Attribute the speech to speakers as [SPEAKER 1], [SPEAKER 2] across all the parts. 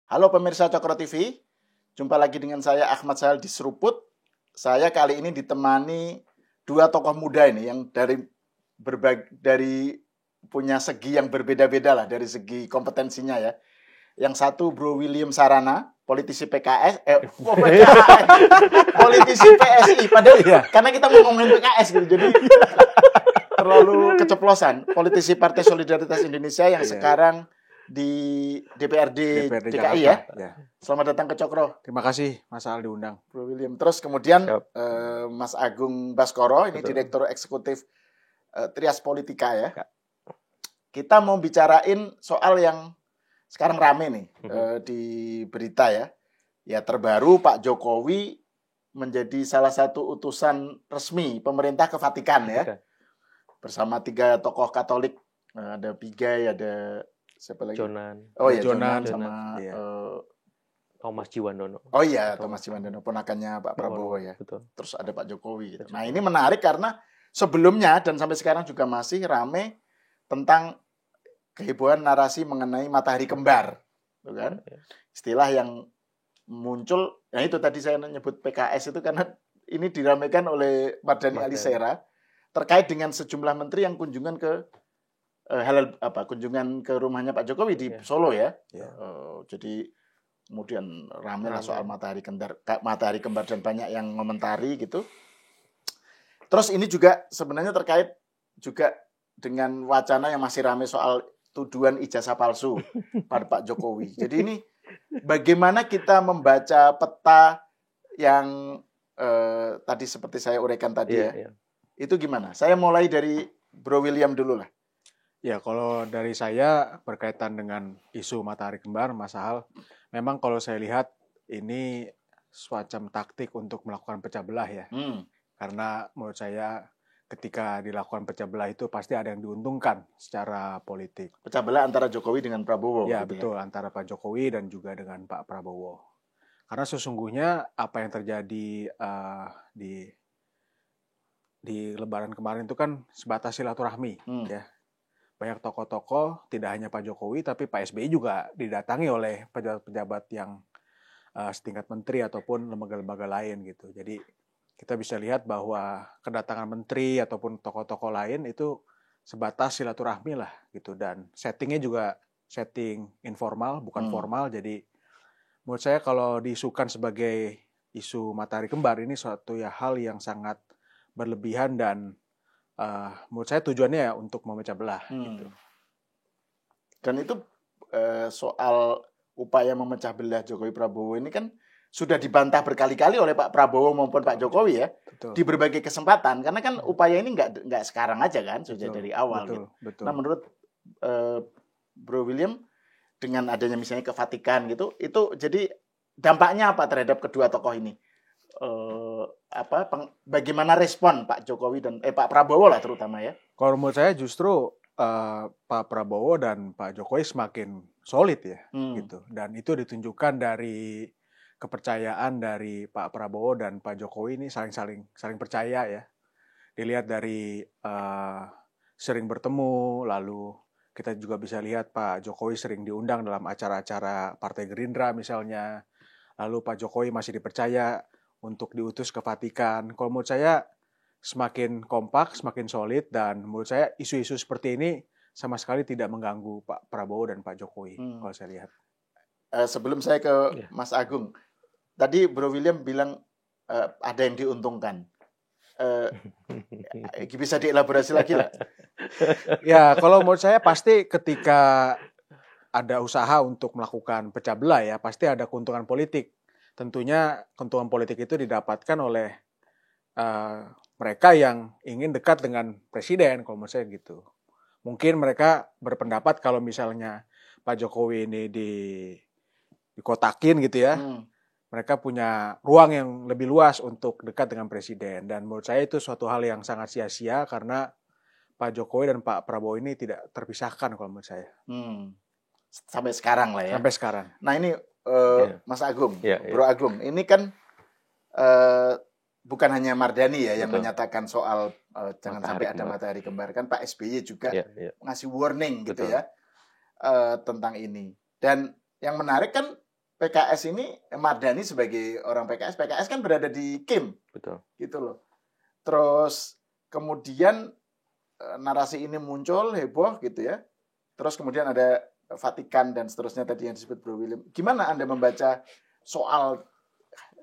[SPEAKER 1] Halo pemirsa Cokro TV, jumpa lagi dengan saya Ahmad Sahal di Seruput. Saya kali ini ditemani dua tokoh muda ini yang dari punya segi yang berbeda-beda lah dari segi kompetensinya ya. Yang satu Bro William Sarana, politisi PKS, politisi PSI. Padahal karena kita ngomongin PKS gitu, jadi terlalu keceplosan. Politisi Partai Solidaritas Indonesia yang sekarang di DPRD DKI ya. Selamat datang ke Cokro.
[SPEAKER 2] Terima kasih Mas Al diundang.
[SPEAKER 1] Bro William. Terus kemudian Mas Agung Baskoro, ini Direktur Eksekutif Trias Politika ya. Kita mau bicarain soal yang sekarang rame nih di berita ya. Ya terbaru Pak Jokowi menjadi salah satu utusan resmi pemerintah ke Vatikan ya. Bersama 3 tokoh Katolik, ada Pigai, ada siapa lagi?
[SPEAKER 3] Jonan.
[SPEAKER 1] Oh iya, Jonan sama
[SPEAKER 3] Thomas Jiwandono.
[SPEAKER 1] Oh iya, Thomas Jiwandono, ponakannya Pak Prabowo ya.
[SPEAKER 3] Betul.
[SPEAKER 1] Terus ada Pak Jokowi gitu. Nah, ini menarik karena sebelumnya dan sampai sekarang juga masih rame tentang kehebohan narasi mengenai matahari kembar. Gitu kan? Istilah yang muncul, ya itu tadi saya nyebut PKS itu karena ini diramaikan oleh Mardhani Alisera terkait dengan sejumlah menteri yang kunjungan ke kunjungan ke rumahnya Pak Jokowi di Solo ya. Jadi kemudian ramai lah soal matahari kembar dan banyak yang ngomentari gitu. Terus ini juga sebenarnya terkait juga dengan wacana yang masih ramai soal tuduhan ijazah palsu pada Pak Jokowi. Jadi ini bagaimana kita membaca peta yang tadi seperti saya uraikan tadi ya. Itu gimana? Saya mulai dari Bro William dulu lah.
[SPEAKER 2] Ya, kalau dari saya berkaitan dengan isu matahari kembar, Mas Al, memang kalau saya lihat ini semacam taktik untuk melakukan pecah belah ya. Karena menurut saya ketika dilakukan pecah belah itu pasti ada yang diuntungkan secara politik.
[SPEAKER 1] Pecah belah antara Jokowi dengan Prabowo.
[SPEAKER 2] Ya, gitu betul. Antara Pak Jokowi dan juga dengan Pak Prabowo. Karena sesungguhnya apa yang terjadi di Lebaran kemarin itu kan sebatas silaturahmi ya. Banyak tokoh-tokoh, tidak hanya Pak Jokowi, tapi Pak SBY juga didatangi oleh pejabat-pejabat yang setingkat menteri ataupun lembaga-lembaga lain gitu. Jadi kita bisa lihat bahwa kedatangan menteri ataupun tokoh-tokoh lain itu sebatas silaturahmi lah gitu. Dan settingnya juga setting informal, bukan formal. Jadi menurut saya kalau diisukan sebagai isu matahari kembar ini suatu hal yang sangat berlebihan dan menurut saya tujuannya untuk memecah belah. Gitu.
[SPEAKER 1] Dan itu soal upaya memecah belah Jokowi Prabowo ini kan sudah dibantah berkali-kali oleh Pak Prabowo maupun Pak Jokowi ya. Betul. Di berbagai kesempatan karena kan upaya ini nggak sekarang aja kan, sudah dari awal. Betul. Nah menurut Bro William dengan adanya misalnya ke Vatikan gitu, itu jadi dampaknya apa terhadap kedua tokoh ini? Bagaimana respon Pak Jokowi dan Pak Prabowo lah terutama ya?
[SPEAKER 2] Kalau menurut saya justru Pak Prabowo dan Pak Jokowi semakin solid ya, gitu. Dan itu ditunjukkan dari kepercayaan dari Pak Prabowo dan Pak Jokowi ini saling percaya ya. Dilihat dari sering bertemu, lalu kita juga bisa lihat Pak Jokowi sering diundang dalam acara-acara Partai Gerindra misalnya. Lalu Pak Jokowi masih dipercaya untuk diutus ke Vatikan. Kalau menurut saya semakin kompak, semakin solid, dan menurut saya isu-isu seperti ini sama sekali tidak mengganggu Pak Prabowo dan Pak Jokowi kalau saya lihat.
[SPEAKER 1] Sebelum saya ke Mas Agung, tadi Bro William bilang ada yang diuntungkan. Bisa dielaborasi lagi lah?
[SPEAKER 2] Ya, kalau menurut saya pasti ketika ada usaha untuk melakukan pecah belah ya, pasti ada keuntungan politik. Tentunya keuntungan politik itu didapatkan oleh mereka yang ingin dekat dengan presiden, kalau menurut saya gitu. Mungkin mereka berpendapat kalau misalnya Pak Jokowi ini dikotakin gitu ya, mereka punya ruang yang lebih luas untuk dekat dengan presiden. Dan menurut saya itu suatu hal yang sangat sia-sia karena Pak Jokowi dan Pak Prabowo ini tidak terpisahkan kalau menurut saya.
[SPEAKER 1] Sampai sekarang lah ya.
[SPEAKER 2] Sampai sekarang.
[SPEAKER 1] Nah ini Mas Agung, Bro Agung, ini kan bukan hanya Mardhani ya yang menyatakan soal jangan sampai ada matahari kembar, kan Pak SBY juga ngasih warning gitu ya tentang ini. Dan yang menarik kan PKS ini, Mardhani sebagai orang PKS kan berada di Kim.
[SPEAKER 3] Betul.
[SPEAKER 1] Gitu loh. Terus kemudian narasi ini muncul, heboh gitu ya. Terus kemudian ada Vatikan dan seterusnya tadi yang disebut Bro William. Gimana Anda membaca soal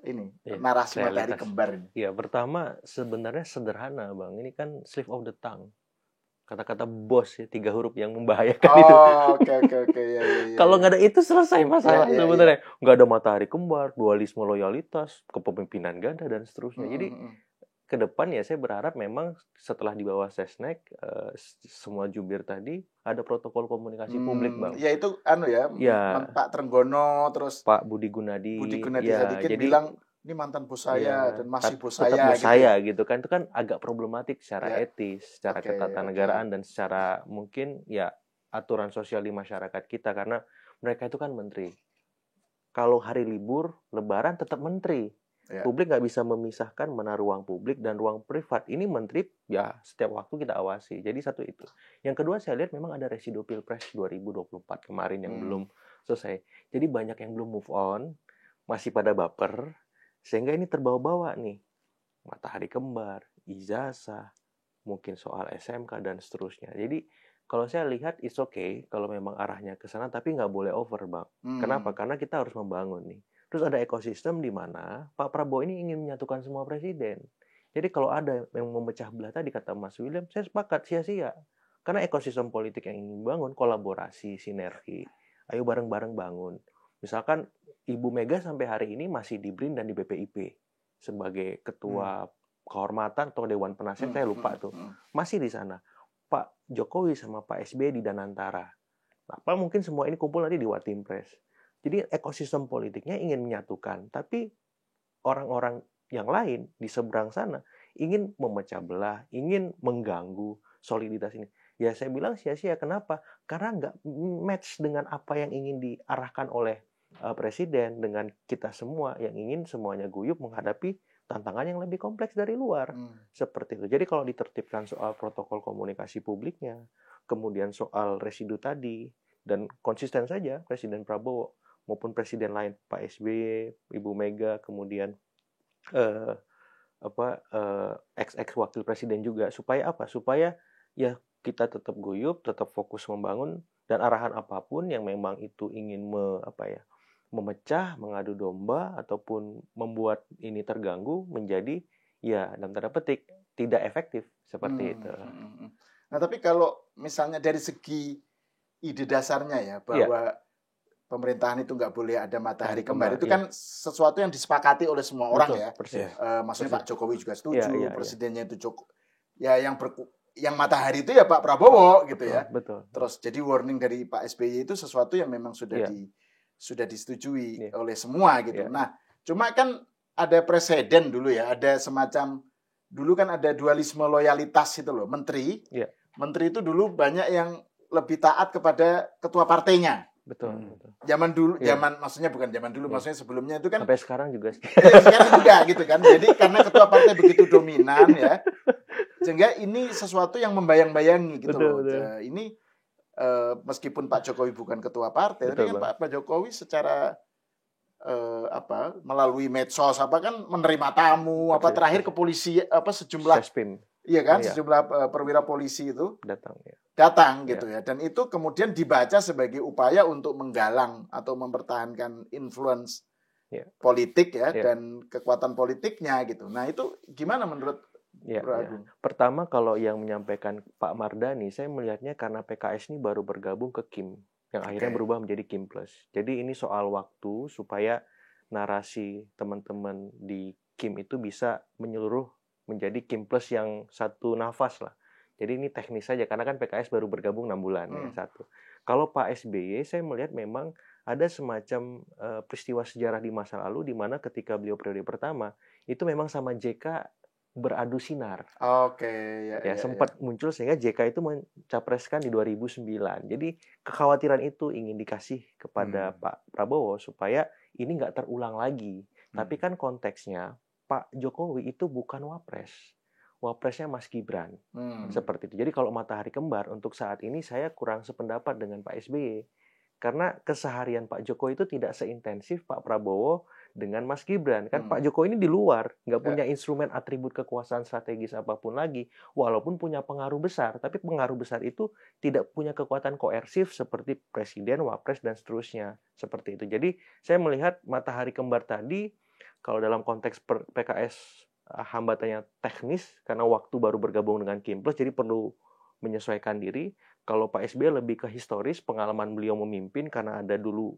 [SPEAKER 1] ini, narasi matahari kembar ini?
[SPEAKER 3] Ya, pertama sebenarnya sederhana, Bang. Ini kan slip of the tongue. Kata-kata bos ya, 3 huruf yang membahayakan itu.
[SPEAKER 1] Oke. Ya.
[SPEAKER 3] Kalau nggak ada itu selesai masalah sebenarnya. Nggak ada matahari kembar, dualisme loyalitas, kepemimpinan ganda dan seterusnya. Jadi ke depan ya saya berharap memang setelah di bawah Sesnek semua jubir tadi ada protokol komunikasi publik, Bang.
[SPEAKER 1] Ya itu Pak Trenggono terus
[SPEAKER 3] Pak Budi Gunadi
[SPEAKER 1] ya, Sadikin bilang ini mantan bos saya dan masih bos saya
[SPEAKER 3] gitu. Saya gitu kan, itu kan agak problematik secara etis, secara ketatanegaraan dan secara mungkin ya aturan sosial di masyarakat kita, karena mereka itu kan menteri. Kalau hari libur, lebaran tetap menteri. Publik nggak bisa memisahkan mana ruang publik dan ruang privat. Ini menteri ya setiap waktu kita awasi. Jadi satu itu. Yang kedua saya lihat memang ada residu Pilpres 2024 kemarin yang belum selesai. Jadi banyak yang belum move on, masih pada baper. Sehingga ini terbawa-bawa nih. Matahari kembar, ijazah, mungkin soal SMK dan seterusnya. Jadi kalau saya lihat it's okay kalau memang arahnya ke sana, tapi nggak boleh over, Bang. Kenapa? Karena kita harus membangun nih. Terus ada ekosistem di mana Pak Prabowo ini ingin menyatukan semua presiden. Jadi kalau ada yang memecah belah tadi kata Mas William, saya sepakat sia-sia. Karena ekosistem politik yang ingin bangun, kolaborasi, sinergi. Ayo bareng-bareng bangun. Misalkan Ibu Mega sampai hari ini masih di BRIN dan di BPIP sebagai ketua kehormatan atau Dewan Penasihat, saya lupa tuh. Masih di sana. Pak Jokowi sama Pak SBY di Danantara. Apa mungkin semua ini kumpul nanti di Watimpres. Jadi ekosistem politiknya ingin menyatukan, tapi orang-orang yang lain di seberang sana ingin memecah belah, ingin mengganggu soliditas ini. Ya saya bilang sia-sia. Kenapa? Karena nggak match dengan apa yang ingin diarahkan oleh presiden, dengan kita semua yang ingin semuanya guyup menghadapi tantangan yang lebih kompleks dari luar. Seperti itu. Jadi kalau ditertibkan soal protokol komunikasi publiknya, kemudian soal residu tadi, dan konsisten saja Presiden Prabowo maupun presiden lain, Pak SBY, Ibu Mega, kemudian ex wakil presiden juga, supaya apa? Supaya ya kita tetap guyup, tetap fokus membangun, dan arahan apapun yang memang itu ingin memecah, mengadu domba ataupun membuat ini terganggu menjadi ya dalam tanda petik tidak efektif seperti itu.
[SPEAKER 1] Nah, tapi kalau misalnya dari segi ide dasarnya ya bahwa pemerintahan itu nggak boleh ada matahari kembar itu kan sesuatu yang disepakati oleh semua orang ya. Maksudnya Pak Jokowi juga setuju, presidennya itu yang matahari itu ya Pak Prabowo gitu ya.
[SPEAKER 3] Betul.
[SPEAKER 1] Terus jadi warning dari Pak SBY itu sesuatu yang memang sudah disetujui oleh semua gitu. Nah, cuma kan ada preseden dulu ya, ada semacam dulu kan ada dualisme loyalitas itu loh. Menteri itu dulu banyak yang lebih taat kepada ketua partainya.
[SPEAKER 3] Betul.
[SPEAKER 1] Zaman dulu, maksudnya bukan zaman dulu, maksudnya sebelumnya itu kan
[SPEAKER 3] sampai sekarang juga.
[SPEAKER 1] Sekarang juga gitu kan. Jadi karena ketua partai begitu dominan ya, sehingga ini sesuatu yang membayang-bayangi gitu loh. Ini meskipun Pak Jokowi bukan ketua partai, tapi kan Pak Jokowi secara melalui medsos kan menerima tamu, terakhir ke polisi sejumlah
[SPEAKER 3] Sespim.
[SPEAKER 1] Iya kan, sejumlah perwira polisi itu datang gitu ya. Dan itu kemudian dibaca sebagai upaya untuk menggalang atau mempertahankan influence politik dan kekuatan politiknya gitu. Nah, itu gimana menurut Bro Agung?
[SPEAKER 3] Pertama, kalau yang menyampaikan Pak Mardhani, saya melihatnya karena PKS ini baru bergabung ke Kim, yang akhirnya berubah menjadi Kim Plus. Jadi ini soal waktu supaya narasi teman-teman di Kim itu bisa menyeluruh menjadi Kim Plus yang satu nafas lah. Jadi ini teknis saja, karena kan PKS baru bergabung 6 bulan satu. Kalau Pak SBY, saya melihat memang ada semacam peristiwa sejarah di masa lalu, di mana ketika beliau periode pertama, itu memang sama JK beradu sinar. Sempat muncul sehingga JK itu mencapreskan di 2009. Jadi kekhawatiran itu ingin dikasih kepada Pak Prabowo supaya ini nggak terulang lagi. Tapi kan konteksnya Pak Jokowi itu bukan wapres. Wapresnya Mas Gibran. Seperti itu. Jadi kalau matahari kembar untuk saat ini saya kurang sependapat dengan Pak SBY. karena keseharian Pak Jokowi itu tidak seintensif Pak Prabowo dengan Mas Gibran. Kan Pak Jokowi ini di luar, nggak punya instrumen atribut kekuasaan strategis apapun lagi, walaupun punya pengaruh besar, tapi pengaruh besar itu tidak punya kekuatan koersif seperti presiden, wapres, dan seterusnya. Seperti itu. Jadi saya melihat matahari kembar tadi, kalau dalam konteks PKS hambatannya teknis, karena waktu baru bergabung dengan Kim Plus, jadi perlu menyesuaikan diri. Kalau Pak SBY lebih ke historis, pengalaman beliau memimpin karena ada dulu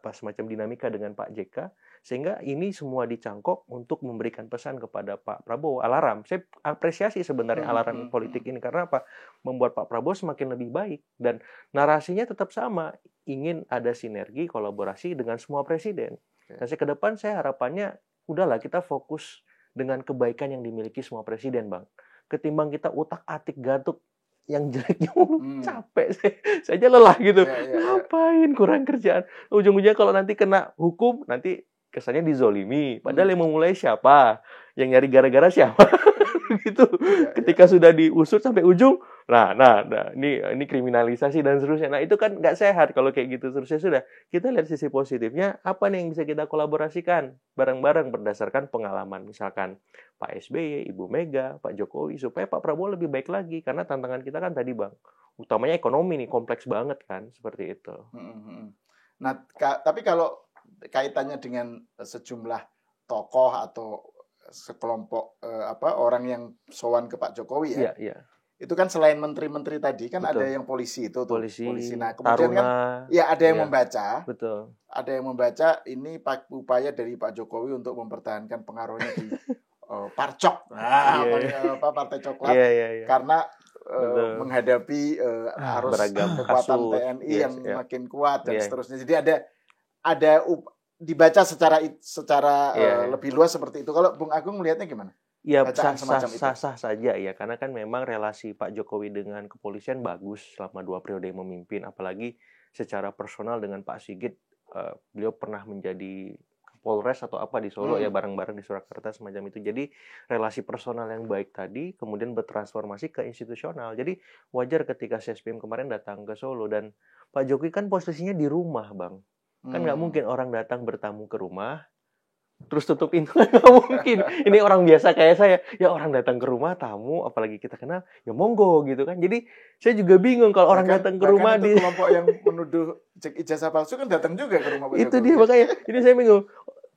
[SPEAKER 3] semacam dinamika dengan Pak JK, sehingga ini semua dicangkok untuk memberikan pesan kepada Pak Prabowo. Alarm, saya apresiasi sebenarnya alarm politik ini, karena apa? Membuat Pak Prabowo semakin lebih baik, dan narasinya tetap sama, ingin ada sinergi, kolaborasi dengan semua presiden. Dan ke depan saya harapannya, udahlah kita fokus dengan kebaikan yang dimiliki semua presiden, Bang. Ketimbang kita utak-atik gatuk yang jeleknya capek, saya aja lelah gitu. Ngapain kurang kerjaan? Ujung-ujungnya kalau nanti kena hukum, nanti kesannya dizolimi. Padahal yang memulai siapa? Yang nyari gara-gara siapa? Gitu. Ketika sudah diusut sampai ujung, nah, ini kriminalisasi dan seterusnya. Nah, itu kan nggak sehat kalau kayak gitu terus. Ya sudah, kita lihat sisi positifnya, apa nih yang bisa kita kolaborasikan bareng-bareng berdasarkan pengalaman. Misalkan Pak SBY, Ibu Mega, Pak Jokowi, supaya Pak Prabowo lebih baik lagi. Karena tantangan kita kan tadi, Bang, utamanya ekonomi nih, kompleks banget kan, seperti itu.
[SPEAKER 1] Nah, tapi kalau kaitannya dengan sejumlah tokoh atau sekelompok orang yang sowan ke Pak Jokowi ya.
[SPEAKER 3] Iya.
[SPEAKER 1] Itu kan selain menteri-menteri tadi kan
[SPEAKER 3] Betul.
[SPEAKER 1] ada yang polisi itu tuh.
[SPEAKER 3] Polisi.
[SPEAKER 1] Nah, kemudian
[SPEAKER 3] Taruna,
[SPEAKER 1] kan ya ada yang membaca.
[SPEAKER 3] Betul.
[SPEAKER 1] Ada yang membaca ini upaya dari Pak Jokowi untuk mempertahankan pengaruhnya di Parcok. Partai Coklat.
[SPEAKER 3] Iya.
[SPEAKER 1] Karena menghadapi arus kekuatan
[SPEAKER 3] kasus,
[SPEAKER 1] TNI yang makin kuat dan seterusnya. Jadi ada dibaca secara lebih luas seperti itu. Kalau Bung Agung melihatnya gimana?
[SPEAKER 3] Ya, sah-sah saja ya, karena kan memang relasi Pak Jokowi dengan kepolisian bagus selama 2 periode memimpin, apalagi secara personal dengan Pak Sigit, beliau pernah menjadi Polres atau apa di Solo ya, bareng-bareng di Surakarta semacam itu. Jadi relasi personal yang baik tadi kemudian bertransformasi ke institusional. Jadi wajar ketika CSPM kemarin datang ke Solo, dan Pak Jokowi kan posisinya di rumah, Bang. Kan nggak mungkin orang datang bertamu ke rumah terus tutup pintu, nggak mungkin. Ini orang biasa kayak saya, ya orang datang ke rumah tamu, apalagi kita kenal, ya monggo gitu kan. Jadi saya juga bingung kalau orang datang ke rumah
[SPEAKER 1] di kelompok yang menuduh cek ijazah palsu kan datang juga ke rumah Pak
[SPEAKER 3] Jokowi. Itu dia makanya. Ini saya bingung.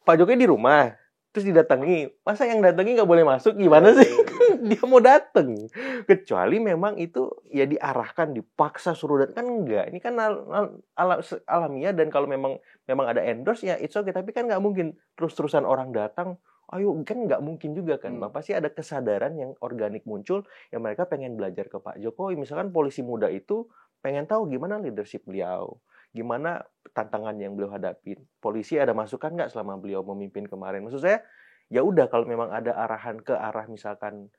[SPEAKER 3] Pak Jokowi di rumah, terus didatangi. Masa yang datangi nggak boleh masuk? Gimana sih? Dia mau datang. Kecuali memang itu ya diarahkan, dipaksa suruh datang, kan enggak. Ini kan alamiah, dan kalau memang ada endorse ya it's okay. Tapi kan nggak mungkin terus-terusan orang datang. Ayo, kan nggak mungkin juga kan. Pasti ada kesadaran yang organik muncul, yang mereka pengen belajar ke Pak Jokowi. Misalkan polisi muda itu pengen tahu gimana leadership beliau, gimana tantangan yang beliau hadapi. Polisi ada masukan nggak selama beliau memimpin kemarin? Maksud saya, ya udah, kalau memang ada arahan ke arah misalkan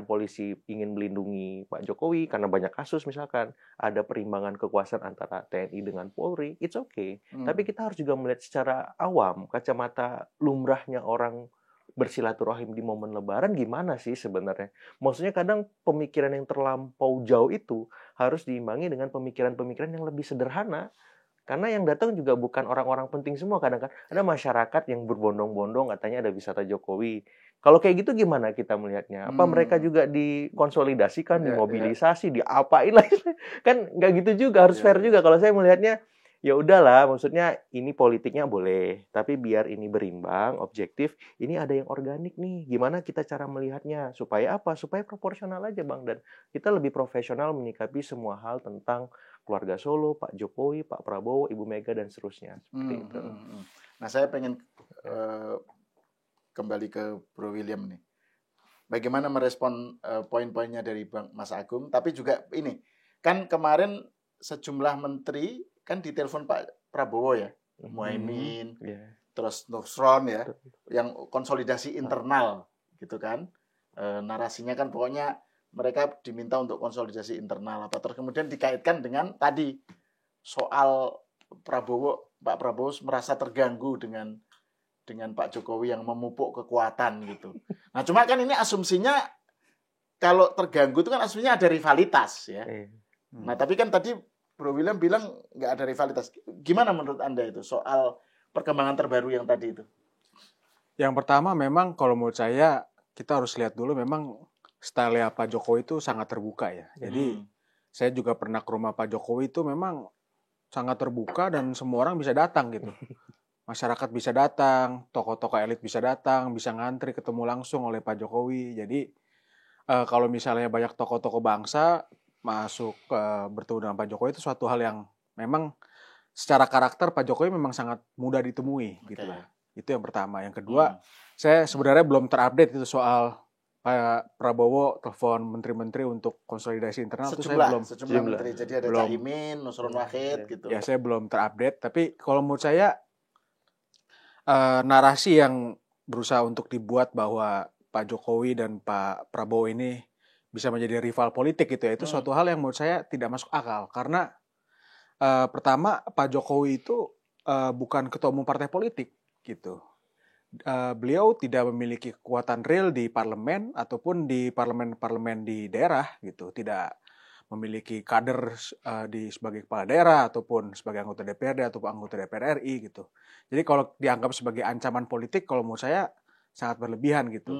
[SPEAKER 3] polisi ingin melindungi Pak Jokowi karena banyak kasus, misalkan ada perimbangan kekuasaan antara TNI dengan Polri, it's okay. Tapi kita harus juga melihat secara awam, kacamata lumrahnya orang bersilaturahim di momen Lebaran gimana sih sebenarnya. Maksudnya kadang pemikiran yang terlampau jauh itu harus diimbangi dengan pemikiran-pemikiran yang lebih sederhana. Karena yang datang juga bukan orang-orang penting semua. Kadang-kadang ada masyarakat yang berbondong-bondong katanya ada wisata Jokowi. Kalau kayak gitu gimana kita melihatnya? Apa mereka juga dikonsolidasikan, dimobilisasi, diapain lah? Kan nggak gitu juga, harus fair juga. Kalau saya melihatnya, ya udahlah, maksudnya ini politiknya boleh, tapi biar ini berimbang, objektif. Ini ada yang organik nih. Gimana kita cara melihatnya? Supaya apa? Supaya proporsional aja, Bang. Dan kita lebih profesional menyikapi semua hal tentang keluarga Solo, Pak Jokowi, Pak Prabowo, Ibu Mega, dan seterusnya. Seperti itu.
[SPEAKER 1] Nah, saya pengen kembali ke Bro William nih. Bagaimana merespon poin-poinnya dari Bang Mas Agung, tapi juga ini, kan kemarin sejumlah menteri kan ditelepon Pak Prabowo ya, Muhaimin, terus Nusron ya, yang konsolidasi internal gitu kan. Narasinya kan pokoknya mereka diminta untuk konsolidasi internal apa, terus kemudian dikaitkan dengan tadi soal Pak Prabowo merasa terganggu dengan Pak Jokowi yang memupuk kekuatan gitu. Nah, cuma kan ini asumsinya kalau terganggu itu kan asumsinya ada rivalitas ya. Nah, tapi kan tadi Bro William bilang nggak ada rivalitas. Gimana menurut Anda itu soal perkembangan terbaru yang tadi itu?
[SPEAKER 2] Yang pertama memang kalau menurut saya kita harus lihat dulu memang style Pak Jokowi itu sangat terbuka ya. Jadi saya juga pernah ke rumah Pak Jokowi itu memang sangat terbuka dan semua orang bisa datang gitu. Masyarakat bisa datang, tokoh-tokoh elit bisa datang, bisa ngantri ketemu langsung oleh Pak Jokowi. Jadi kalau misalnya banyak tokoh-tokoh bangsa masuk bertemu dengan Pak Jokowi itu suatu hal yang memang secara karakter Pak Jokowi memang sangat mudah ditemui gitu lah. Itu yang pertama. Yang kedua, saya sebenarnya belum terupdate itu soal Pak Prabowo telepon menteri-menteri untuk konsolidasi internal.
[SPEAKER 1] Sejumlah menteri. Jadi ada Caimin, Nusron Wahid gitu.
[SPEAKER 2] Ya saya belum terupdate. Tapi kalau menurut saya narasi yang berusaha untuk dibuat bahwa Pak Jokowi dan Pak Prabowo ini bisa menjadi rival politik gitu ya, itu suatu hal yang menurut saya tidak masuk akal. Karena pertama Pak Jokowi itu bukan ketua umum partai politik gitu. Beliau tidak memiliki kekuatan real di parlemen ataupun di parlemen-parlemen di daerah gitu. Tidak memiliki kader sebagai kepala daerah ataupun sebagai anggota DPRD ataupun anggota DPR RI gitu. Jadi kalau dianggap sebagai ancaman politik, kalau menurut saya sangat berlebihan gitu.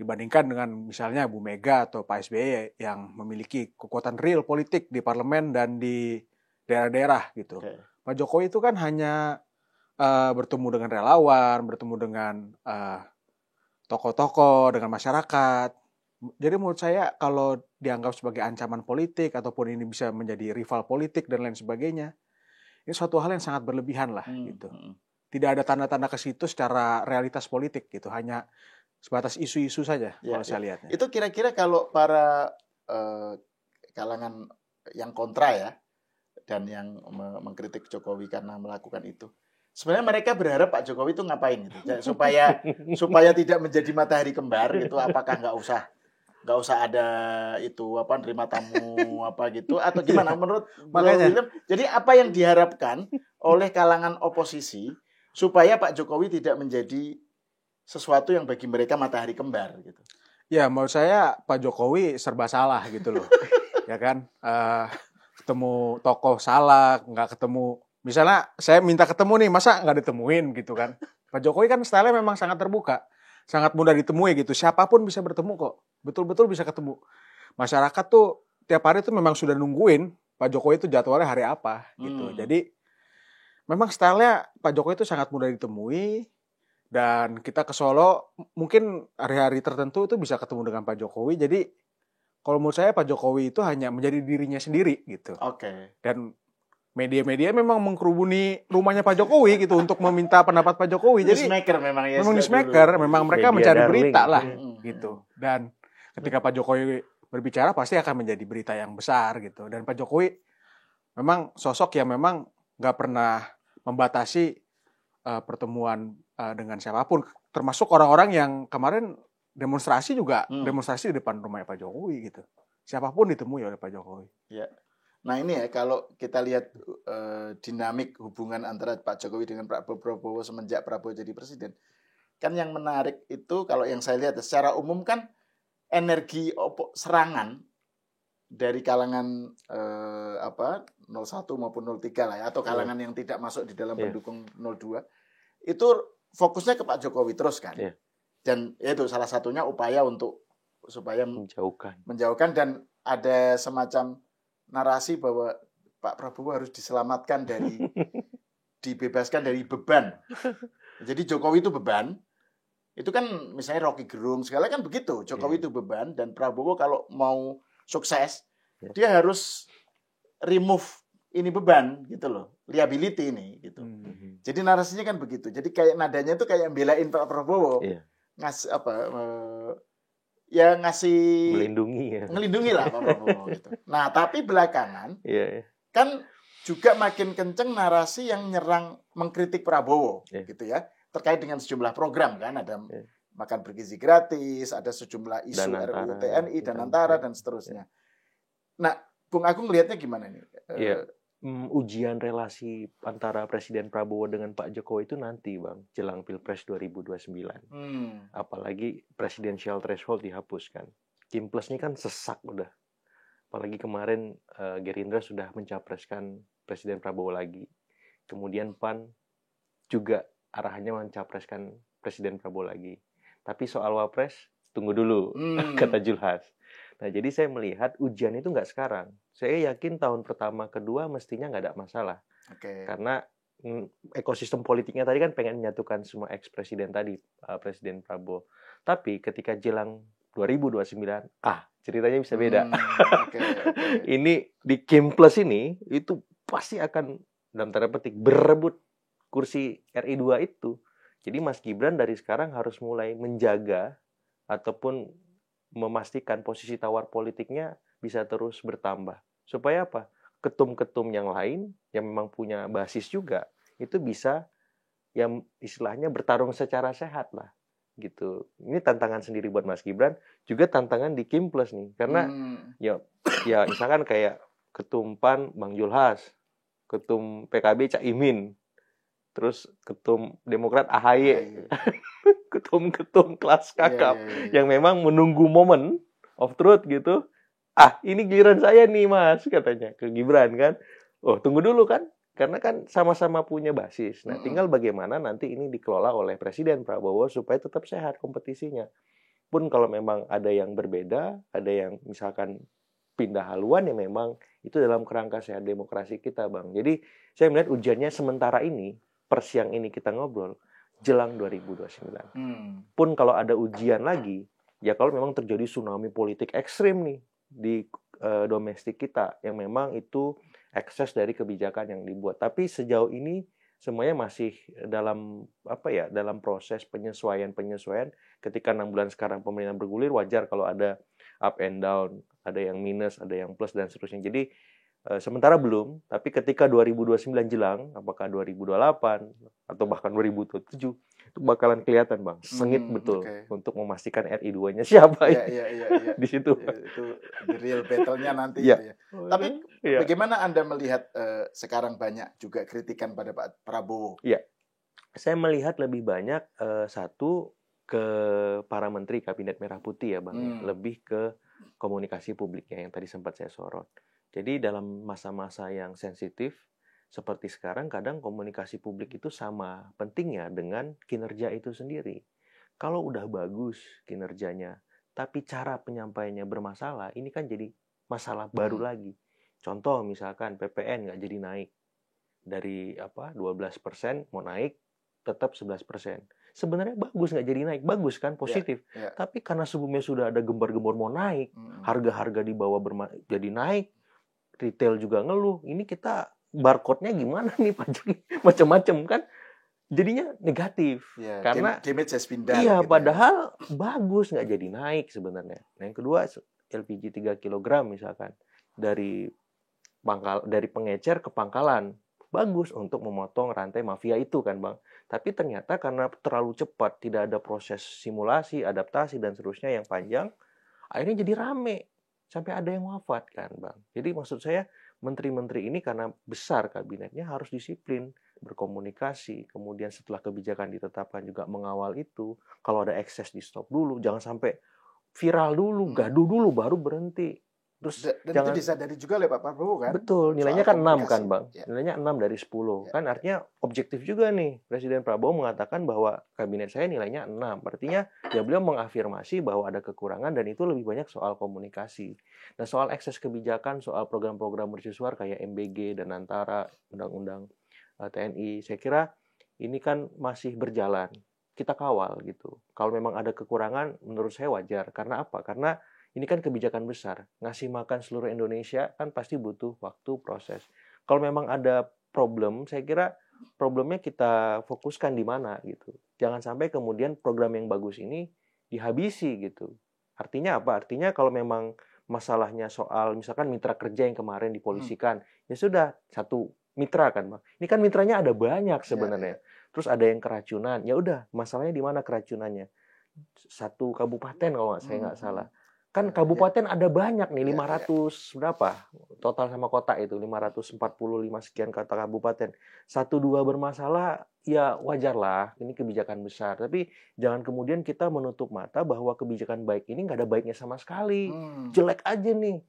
[SPEAKER 2] Dibandingkan dengan misalnya Bu Mega atau Pak SBY yang memiliki kekuatan real politik di parlemen dan di daerah-daerah gitu. Pak Jokowi itu kan hanya bertemu dengan relawan, bertemu dengan tokoh-tokoh, dengan masyarakat. Jadi menurut saya kalau dianggap sebagai ancaman politik ataupun ini bisa menjadi rival politik dan lain sebagainya, ini suatu hal yang sangat berlebihan lah gitu. Tidak ada tanda-tanda ke situ secara realitas politik gitu, hanya sebatas isu-isu saja kalau saya lihatnya.
[SPEAKER 1] Itu kira-kira kalau para kalangan yang kontra ya dan yang mengkritik Jokowi karena melakukan itu, sebenarnya mereka berharap Pak Jokowi itu ngapain gitu, supaya tidak menjadi matahari kembar gitu. Apakah nggak usah ada itu nerima tamu gitu atau gimana menurut William? Jadi apa yang diharapkan oleh kalangan oposisi supaya Pak Jokowi tidak menjadi sesuatu yang bagi mereka matahari kembar gitu?
[SPEAKER 2] Ya menurut saya Pak Jokowi serba salah gitu loh. Ya kan, ketemu tokoh salah, nggak ketemu. Misalnya saya minta ketemu nih, masa nggak ditemuin gitu kan? Pak Jokowi kan style-nya memang sangat terbuka, sangat mudah ditemui gitu. Siapapun bisa bertemu kok, betul-betul bisa ketemu. Masyarakat tuh tiap hari tuh memang sudah nungguin Pak Jokowi itu jadwalnya hari apa gitu. Jadi memang style-nya Pak Jokowi itu sangat mudah ditemui. Dan kita ke Solo mungkin hari-hari tertentu itu bisa ketemu dengan Pak Jokowi. Jadi kalau menurut saya Pak Jokowi itu hanya menjadi dirinya sendiri gitu. Dan media-media memang mengkerubuni rumahnya Pak Jokowi gitu untuk meminta pendapat Pak Jokowi. Jadi
[SPEAKER 1] newsmaker memang ya.
[SPEAKER 2] Memang newsmaker, memang mereka mencari berita lah gitu. Dan ketika Pak Jokowi berbicara pasti akan menjadi berita yang besar gitu. Dan Pak Jokowi memang sosok yang memang nggak pernah membatasi pertemuan dengan siapapun, termasuk orang-orang yang kemarin demonstrasi juga demonstrasi di depan rumah Pak Jokowi gitu. Siapapun ditemui oleh Pak Jokowi.
[SPEAKER 1] Ya. Nah ini ya kalau kita lihat dinamik hubungan antara Pak Jokowi dengan Pak Prabowo semenjak Prabowo jadi presiden, kan yang menarik itu kalau yang saya lihat secara umum kan energi serangan dari kalangan 01 maupun 03 lah ya, atau kalangan yang tidak masuk di dalam pendukung 02 itu fokusnya ke Pak Jokowi terus kan. Dan itu salah satunya upaya untuk supaya menjauhkan dan ada semacam narasi bahwa Pak Prabowo harus diselamatkan dari dibebaskan dari beban. Jadi Jokowi itu beban. Itu kan misalnya Rocky Gerung segala kan begitu. Jokowi itu beban dan Prabowo kalau mau sukses dia harus remove ini beban gitu loh, liability ini gitu. Jadi narasinya kan begitu. Jadi kayak nadanya itu kayak belain Pak Prabowo, ngasih ngasih ngelindungi lah Pak Prabowo gitu. Nah tapi belakangan kan juga makin kenceng narasi yang nyerang mengkritik Prabowo gitu ya, terkait dengan sejumlah program kan, ada makan bergizi gratis, ada sejumlah isu RUU TNI dan Antara dan seterusnya. Nah Bung Agung melihatnya gimana nih?
[SPEAKER 3] Ujian relasi antara Presiden Prabowo dengan Pak Jokowi itu nanti Bang, jelang Pilpres 2029. Apalagi presidensial threshold dihapuskan. Kim Plus ini kan sesak udah. Apalagi kemarin Gerindra sudah mencapreskan Presiden Prabowo lagi. Kemudian PAN juga arahannya mencapreskan Presiden Prabowo lagi. Tapi soal Wapres, tunggu dulu, kata Julhas. Nah, jadi saya melihat ujian itu nggak sekarang. Saya yakin tahun pertama, kedua mestinya nggak ada masalah. Karena ekosistem politiknya tadi kan pengen menyatukan semua ex-presiden tadi, Presiden Prabowo. Tapi ketika jelang 2029, ceritanya bisa beda. Ini di Kim Plus ini, itu pasti akan, dalam tanda petik, berebut kursi RI 2 itu. Jadi Mas Gibran dari sekarang harus mulai menjaga ataupun memastikan posisi tawar politiknya bisa terus bertambah. Supaya apa? Ketum-ketum yang lain yang memang punya basis juga itu bisa yang istilahnya bertarung secara sehat lah gitu. Ini tantangan sendiri buat Mas Gibran, juga tantangan di Kim Plus nih. Karena ya misalkan kayak ketum PAN Bang Julhas, ketum PKB Cak Imin, terus ketum Demokrat AHY. Ketum-ketum kelas kakap yang memang menunggu momen of truth gitu. Ini giliran saya nih Mas, katanya ke Gibran kan. Tunggu dulu kan, karena kan sama-sama punya basis. Nah, tinggal bagaimana nanti ini dikelola oleh Presiden Prabowo supaya tetap sehat kompetisinya. Pun kalau memang ada yang berbeda, ada yang misalkan pindah haluan, ya memang itu dalam kerangka sehat demokrasi kita, Bang. Jadi saya melihat ujiannya sementara ini, per siang ini kita ngobrol, jelang 2029. Pun kalau ada ujian lagi, ya kalau memang terjadi tsunami politik ekstrim nih di domestik kita, yang memang itu ekses dari kebijakan yang dibuat. Tapi sejauh ini semuanya masih dalam dalam proses penyesuaian. Ketika 6 bulan sekarang pemerintahan bergulir, wajar kalau ada up and down, ada yang minus, ada yang plus dan seterusnya. Jadi sementara belum, tapi ketika 2029 jelang, apakah 2028 atau bahkan 2027, itu bakalan kelihatan, Bang. Sengit betul untuk memastikan RI 2-nya siapa di situ.
[SPEAKER 1] Itu the real battle-nya nanti. Gitu ya. Tapi bagaimana Anda melihat sekarang banyak juga kritikan pada Pak Prabowo?
[SPEAKER 3] Iya. Saya melihat lebih banyak satu ke para menteri Kabinet Merah Putih ya, Bang. Lebih ke komunikasi publiknya yang tadi sempat saya sorot. Jadi dalam masa-masa yang sensitif seperti sekarang, kadang komunikasi publik itu sama pentingnya dengan kinerja itu sendiri. Kalau udah bagus kinerjanya, tapi cara penyampaiannya bermasalah, ini kan jadi masalah baru lagi. Contoh misalkan PPN nggak jadi naik. Dari 12% mau naik, tetap 11%. Sebenarnya bagus nggak jadi naik, bagus kan, positif. Tapi karena sebelumnya sudah ada gembar-gembor mau naik, harga-harga di bawah jadi naik, retail juga ngeluh, ini kita barcode-nya gimana nih, pajak macam-macam kan, jadinya negatif. Karena
[SPEAKER 1] damage has been done.
[SPEAKER 3] Iya, gitu padahal bagus nggak jadi naik sebenarnya. Nah, yang kedua LPG 3 kg misalkan dari pengecer ke pangkalan, bagus untuk memotong rantai mafia itu kan, Bang. Tapi ternyata karena terlalu cepat, tidak ada proses simulasi, adaptasi dan seterusnya yang panjang, akhirnya jadi rame. Sampai ada yang wafat kan, Bang. Jadi maksud saya, menteri-menteri ini karena besar kabinetnya harus disiplin, berkomunikasi, kemudian setelah kebijakan ditetapkan juga mengawal itu. Kalau ada ekses di stop dulu, jangan sampai viral dulu, gaduh dulu baru berhenti. Terus
[SPEAKER 1] dan itu disadari juga oleh Pak Prabowo kan?
[SPEAKER 3] Betul, nilainya kan 6 kan, Bang. Nilainya 6 dari 10. Kan artinya objektif juga nih. Presiden Prabowo mengatakan bahwa kabinet saya nilainya 6. Artinya ya beliau mengafirmasi bahwa ada kekurangan dan itu lebih banyak soal komunikasi. Nah, soal ekses kebijakan, soal program-program mercusuar kayak MBG dan Antara, Undang-Undang TNI, saya kira ini kan masih berjalan. Kita kawal gitu. Kalau memang ada kekurangan, menurut saya wajar. Karena apa? Karena ini kan kebijakan besar. Ngasih makan seluruh Indonesia kan pasti butuh waktu, proses. Kalau memang ada problem, saya kira problemnya kita fokuskan di mana gitu. Jangan sampai kemudian program yang bagus ini dihabisi gitu. Artinya apa? Artinya kalau memang masalahnya soal misalkan mitra kerja yang kemarin dipolisikan, ya sudah, satu mitra kan, Bang. Ini kan mitranya ada banyak sebenarnya. Terus ada yang keracunan. Ya udah, masalahnya di mana keracunannya? Satu kabupaten kalau saya nggak salah. Kan kabupaten ada banyak nih, 500 berapa? total sama kota itu 545 sekian kota kabupaten. 1-2 bermasalah ya wajar lah, ini kebijakan besar. Tapi jangan kemudian kita menutup mata bahwa kebijakan baik ini nggak ada baiknya sama sekali. Jelek aja nih.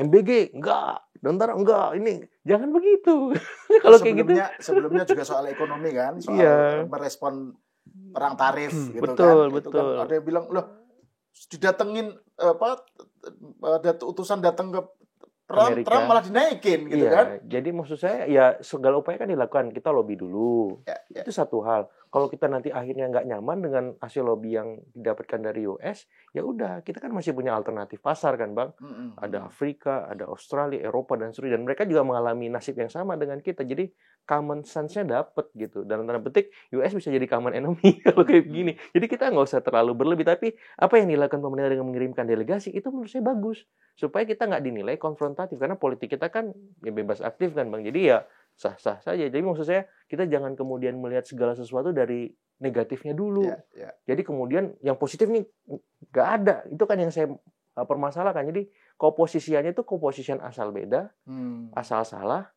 [SPEAKER 3] MBG enggak, Tentara enggak, ini jangan begitu. Kalau kayak gitu.
[SPEAKER 1] Sebelumnya juga soal ekonomi kan, soal merespon perang tarif gitu
[SPEAKER 3] betul,
[SPEAKER 1] kan.
[SPEAKER 3] Betul.
[SPEAKER 1] Itu kan ada yang bilang, loh didatengin ada utusan datang ke Trump malah dinaikin gitu kan.
[SPEAKER 3] Jadi maksud saya ya segala upaya kan dilakukan, kita lobby dulu. Itu satu hal. Kalau kita nanti akhirnya nggak nyaman dengan hasil lobby yang didapatkan dari US, ya udah kita kan masih punya alternatif pasar kan Bang. Ada Afrika, ada Australia, Eropa dan seterusnya. Dan mereka juga mengalami nasib yang sama dengan kita. Jadi common sense-nya dapet gitu. Dalam tanda petik US bisa jadi common enemy kalau kayak begini. Jadi kita nggak usah terlalu berlebih. Tapi apa yang dilakukan pemerintah dengan mengirimkan delegasi itu menurut saya bagus. Supaya kita nggak dinilai konfrontatif. Karena politik kita kan ya bebas aktif kan Bang. Jadi ya sah-sah saja. Jadi maksud saya kita jangan kemudian melihat segala sesuatu dari negatifnya dulu. Jadi kemudian yang positif nih nggak ada. Itu kan yang saya permasalahkan. Jadi komposisiannya itu komposisian asal beda, asal salah.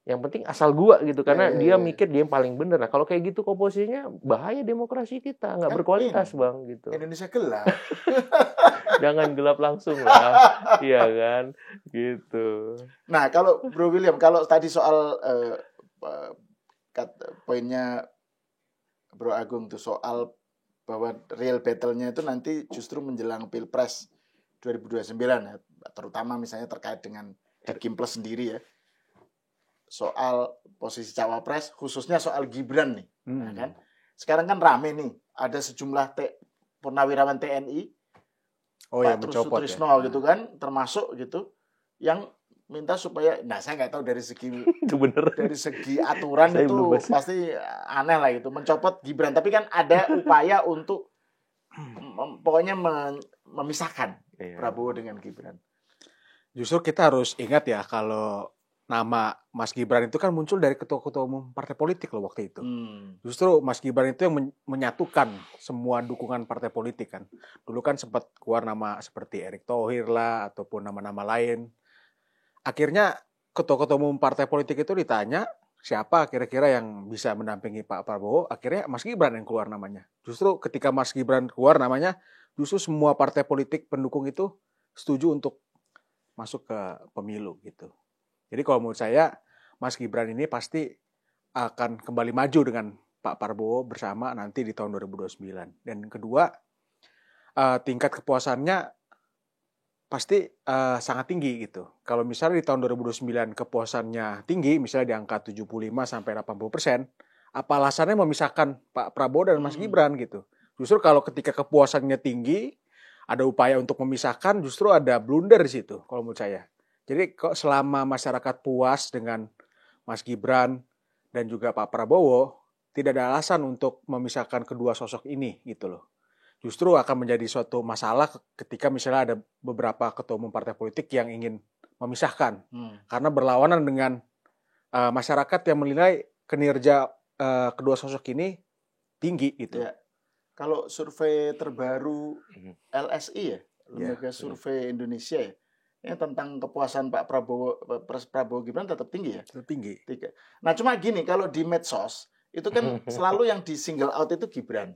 [SPEAKER 3] Yang penting asal gua gitu. Karena dia mikir dia yang paling benar. Nah kalau kayak gitu komposisinya bahaya demokrasi kita. Nggak berkualitas Bang gitu.
[SPEAKER 1] Indonesia gelap.
[SPEAKER 3] Jangan gelap langsung lah. Iya kan? Gitu.
[SPEAKER 1] Nah kalau Bro William, kalau tadi soal poinnya Bro Agung tuh soal bahwa real battle-nya itu nanti justru menjelang Pilpres 2029 ya, terutama misalnya terkait dengan Kim Plus sendiri ya, soal posisi cawapres, khususnya soal Gibran nih, ya kan? Sekarang kan rame nih, ada sejumlah purnawirawan TNI, Pak Sutrisno ya? Gitu kan, termasuk gitu, yang minta supaya, nah saya nggak tahu dari segi dari segi aturan itu pasti aneh lah gitu, mencopot Gibran. Tapi kan ada upaya untuk pokoknya memisahkan Prabowo dengan Gibran.
[SPEAKER 2] Justru kita harus ingat ya kalau nama Mas Gibran itu kan muncul dari ketua-ketua umum partai politik loh waktu itu. Justru Mas Gibran itu yang menyatukan semua dukungan partai politik kan. Dulu kan sempat keluar nama seperti Erick Thohir lah ataupun nama-nama lain. Akhirnya ketua-ketua umum partai politik itu ditanya siapa kira-kira yang bisa mendampingi Pak Prabowo. Akhirnya Mas Gibran yang keluar namanya. Justru ketika Mas Gibran keluar namanya, justru semua partai politik pendukung itu setuju untuk masuk ke pemilu gitu. Jadi kalau menurut saya Mas Gibran ini pasti akan kembali maju dengan Pak Prabowo bersama nanti di tahun 2029. Dan kedua, tingkat kepuasannya pasti sangat tinggi gitu. Kalau misalnya di tahun 2029 kepuasannya tinggi, misalnya di angka 75-80%, apa alasannya memisahkan Pak Prabowo dan Mas Gibran gitu. Justru kalau ketika kepuasannya tinggi, ada upaya untuk memisahkan, justru ada blunder di situ kalau menurut saya. Jadi kok selama masyarakat puas dengan Mas Gibran dan juga Pak Prabowo, tidak ada alasan untuk memisahkan kedua sosok ini gitu loh. Justru akan menjadi suatu masalah ketika misalnya ada beberapa ketua umum partai politik yang ingin memisahkan. Karena berlawanan dengan masyarakat yang menilai kinerja kedua sosok ini tinggi gitu.
[SPEAKER 1] Ya. Kalau survei terbaru LSI ya, Lembaga Survei Indonesia ya, ini tentang kepuasan Pak Prabowo Gibran tetap tinggi ya?
[SPEAKER 2] Tetap tinggi.
[SPEAKER 1] Nah cuma gini, kalau di medsos, itu kan selalu yang di single out itu Gibran.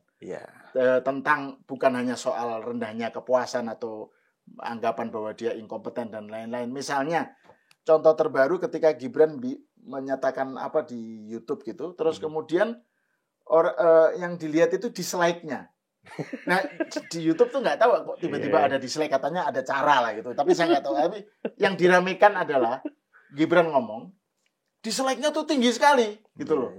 [SPEAKER 1] Tentang bukan hanya soal rendahnya kepuasan atau anggapan bahwa dia inkompeten dan lain-lain. Misalnya contoh terbaru ketika Gibran menyatakan apa di YouTube gitu, terus kemudian yang dilihat itu dislike-nya. Nah di YouTube tuh nggak tahu kok tiba-tiba ada dislike, katanya ada cara lah gitu. Tapi saya nggak tahu. Tapi yang diramekan adalah Gibran ngomong, dislike-nya tuh tinggi sekali gitu loh.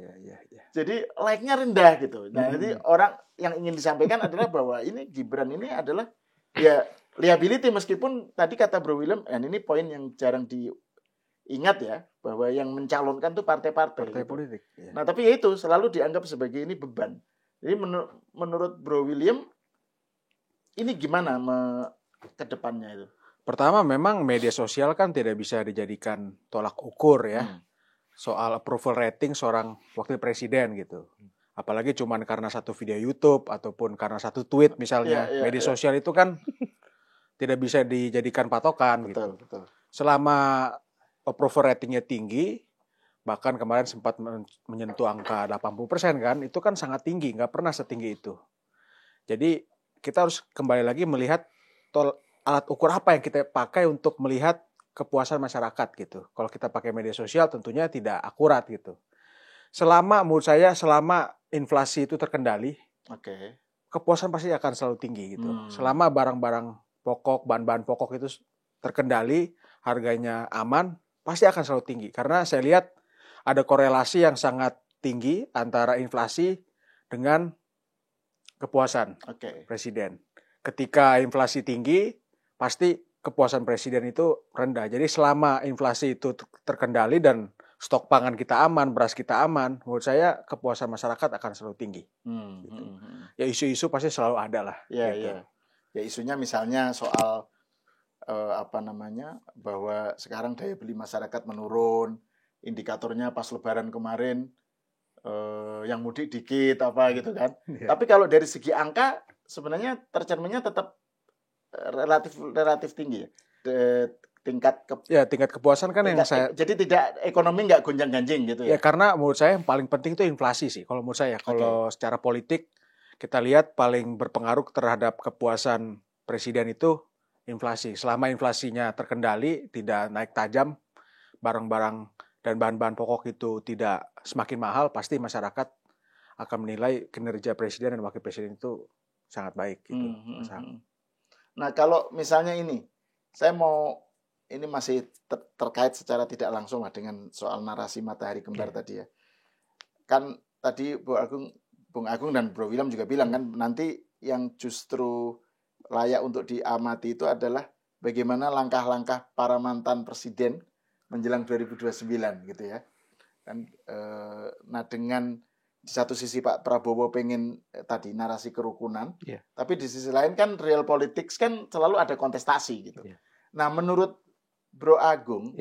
[SPEAKER 1] Jadi like-nya rendah gitu. Nah, jadi orang yang ingin disampaikan adalah bahwa ini Gibran ini adalah ya liability, meskipun tadi kata Bro William, dan ini poin yang jarang diingat ya, bahwa yang mencalonkan tuh partai-partai gitu.
[SPEAKER 2] Politik. Ya.
[SPEAKER 1] Nah, tapi ya itu selalu dianggap sebagai ini beban. Jadi menurut Bro William ini gimana ke depannya itu?
[SPEAKER 2] Pertama memang media sosial kan tidak bisa dijadikan tolak ukur ya. Soal approval rating seorang wakil presiden gitu. Apalagi cuman karena satu video YouTube ataupun karena satu tweet misalnya. Media sosial itu kan tidak bisa dijadikan patokan gitu.
[SPEAKER 1] Betul.
[SPEAKER 2] Selama approval ratingnya tinggi, bahkan kemarin sempat menyentuh angka 80% kan, itu kan sangat tinggi, nggak pernah setinggi itu. Jadi kita harus kembali lagi melihat alat ukur apa yang kita pakai untuk melihat kepuasan masyarakat gitu. Kalau kita pakai media sosial tentunya tidak akurat gitu. Menurut saya selama inflasi itu terkendali, kepuasan pasti akan selalu tinggi gitu. Selama barang-barang pokok, bahan-bahan pokok itu terkendali, harganya aman, pasti akan selalu tinggi. Karena saya lihat ada korelasi yang sangat tinggi antara inflasi dengan kepuasan presiden. Ketika inflasi tinggi, pasti kepuasan presiden itu rendah. Jadi selama inflasi itu terkendali dan stok pangan kita aman, beras kita aman, menurut saya kepuasan masyarakat akan selalu tinggi. Gitu. Ya isu-isu pasti selalu ada lah.
[SPEAKER 1] Gitu. Ya isunya misalnya soal bahwa sekarang daya beli masyarakat menurun, indikatornya pas Lebaran kemarin yang mudik dikit gitu kan. Tapi kalau dari segi angka sebenarnya tercerminnya tetap relatif tinggi ya.
[SPEAKER 2] Tingkat kepuasan kan yang saya.
[SPEAKER 1] Jadi tidak ekonomi nggak gonjang-ganjing gitu ya.
[SPEAKER 2] Ya karena menurut saya yang paling penting itu inflasi sih. Kalau menurut saya, kalau secara politik kita lihat paling berpengaruh terhadap kepuasan presiden itu inflasi. Selama inflasinya terkendali, tidak naik tajam, barang-barang dan bahan-bahan pokok itu tidak semakin mahal, pasti masyarakat akan menilai kinerja presiden dan wakil presiden itu sangat baik gitu.
[SPEAKER 1] Nah, kalau misalnya ini masih terkait secara tidak langsung lah dengan soal narasi matahari kembar tadi ya. Kan tadi Bung Agung dan Bro William juga bilang kan nanti yang justru layak untuk diamati itu adalah bagaimana langkah-langkah para mantan presiden menjelang 2029 gitu ya. Dan nah dengan di satu sisi Pak Prabowo pengen tadi narasi kerukunan, tapi di sisi lain kan real politics kan selalu ada kontestasi gitu. Nah menurut Bro Agung,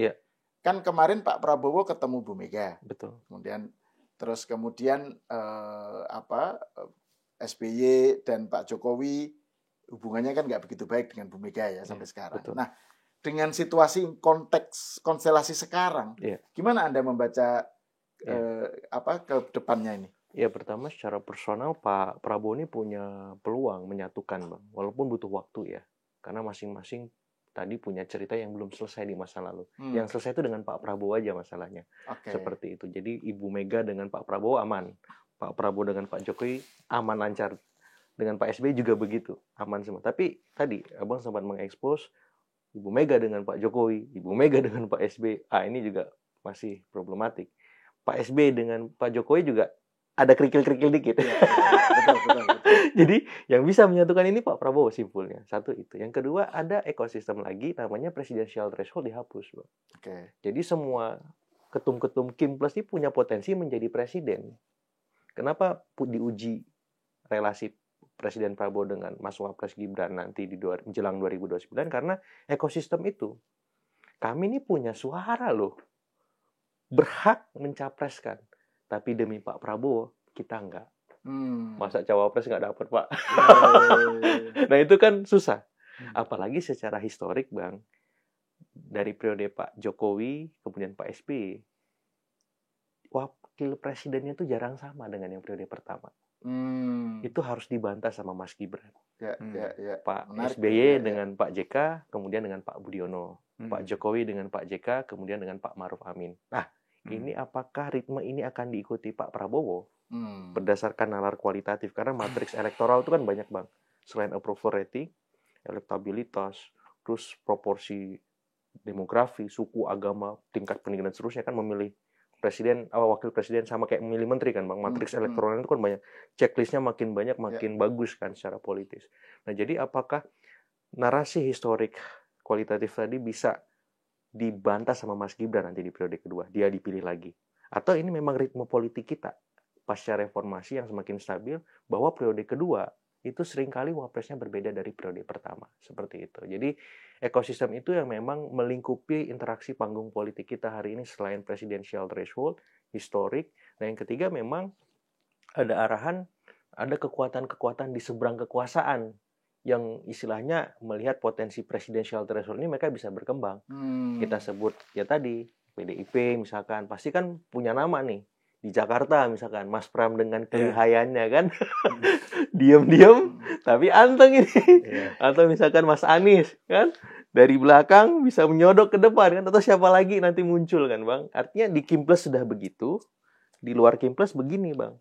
[SPEAKER 1] kan kemarin Pak Prabowo ketemu Bu Mega,
[SPEAKER 3] betul.
[SPEAKER 1] Kemudian SBY dan Pak Jokowi hubungannya kan nggak begitu baik dengan Bu Mega ya sampai sekarang.
[SPEAKER 3] Betul.
[SPEAKER 1] Nah dengan situasi konteks konstelasi sekarang, gimana Anda membaca ke depannya ini?
[SPEAKER 3] Ya pertama secara personal Pak Prabowo ini punya peluang menyatukan Bang, walaupun butuh waktu ya, karena masing-masing tadi punya cerita yang belum selesai di masa lalu. Yang selesai itu dengan Pak Prabowo aja masalahnya. Seperti itu. Jadi Ibu Mega dengan Pak Prabowo aman, Pak Prabowo dengan Pak Jokowi aman lancar, dengan Pak SBY juga begitu, aman semua. Tapi tadi Abang sempat mengekspos Ibu Mega dengan Pak Jokowi, Ibu Mega dengan Pak SBY, ini juga masih problematik. Pak SBY dengan Pak Jokowi juga ada kerikil-kerikil dikit.
[SPEAKER 1] Betul.
[SPEAKER 3] Jadi yang bisa menyatukan ini Pak Prabowo simpulnya. Satu itu. Yang kedua ada ekosistem lagi namanya presidential threshold dihapus, Bang. Jadi semua ketum-ketum Kim Plus ini punya potensi menjadi presiden. Kenapa diuji relasi Presiden Prabowo dengan Mas Wapres Gibran nanti di menjelang 2029? Karena ekosistem itu. Kami ini punya suara loh. Berhak mencapreskan. Tapi demi Pak Prabowo, kita enggak. Masa cawapres enggak dapat, Pak? Nah, itu kan susah. Apalagi secara historik, Bang. Dari periode Pak Jokowi, kemudian Pak SBY. Wakil presidennya itu jarang sama dengan yang periode pertama. Itu harus dibantah sama Mas Gibran. Pak SBY dengan Pak JK, kemudian dengan Pak Budiono. Pak Jokowi dengan Pak JK, kemudian dengan Pak Maruf Amin. Nah, ini apakah ritme ini akan diikuti Pak Prabowo berdasarkan nalar kualitatif? Karena matriks elektoral itu kan banyak, Bang. Selain approval rating, elektabilitas, terus proporsi demografi, suku, agama, tingkat pendidikan dan seterusnya kan memilih presiden, wakil presiden sama kayak memilih menteri kan, Bang. Matriks elektoral itu kan banyak. Checklistnya makin banyak, makin bagus kan secara politis. Nah, jadi apakah narasi historik kualitatif tadi bisa dibantah sama Mas Gibran nanti di periode kedua? Dia dipilih lagi. Atau ini memang ritme politik kita pasca reformasi yang semakin stabil, bahwa periode kedua itu seringkali wapresnya berbeda dari periode pertama. Seperti itu. Jadi ekosistem itu yang memang melingkupi interaksi panggung politik kita hari ini selain presidential threshold, historik. Nah yang ketiga memang ada arahan, ada kekuatan-kekuatan di seberang kekuasaan yang istilahnya melihat potensi presidential threshold ini mereka bisa berkembang. Kita sebut ya tadi PDIP misalkan, pasti kan punya nama nih di Jakarta misalkan Mas Pram dengan kelihayannya kan diam-diam tapi anteng ini. Atau misalkan Mas Anies kan dari belakang bisa menyodok ke depan kan, atau siapa lagi nanti muncul kan Bang. Artinya di Kimples sudah begitu, di luar Kimples begini Bang.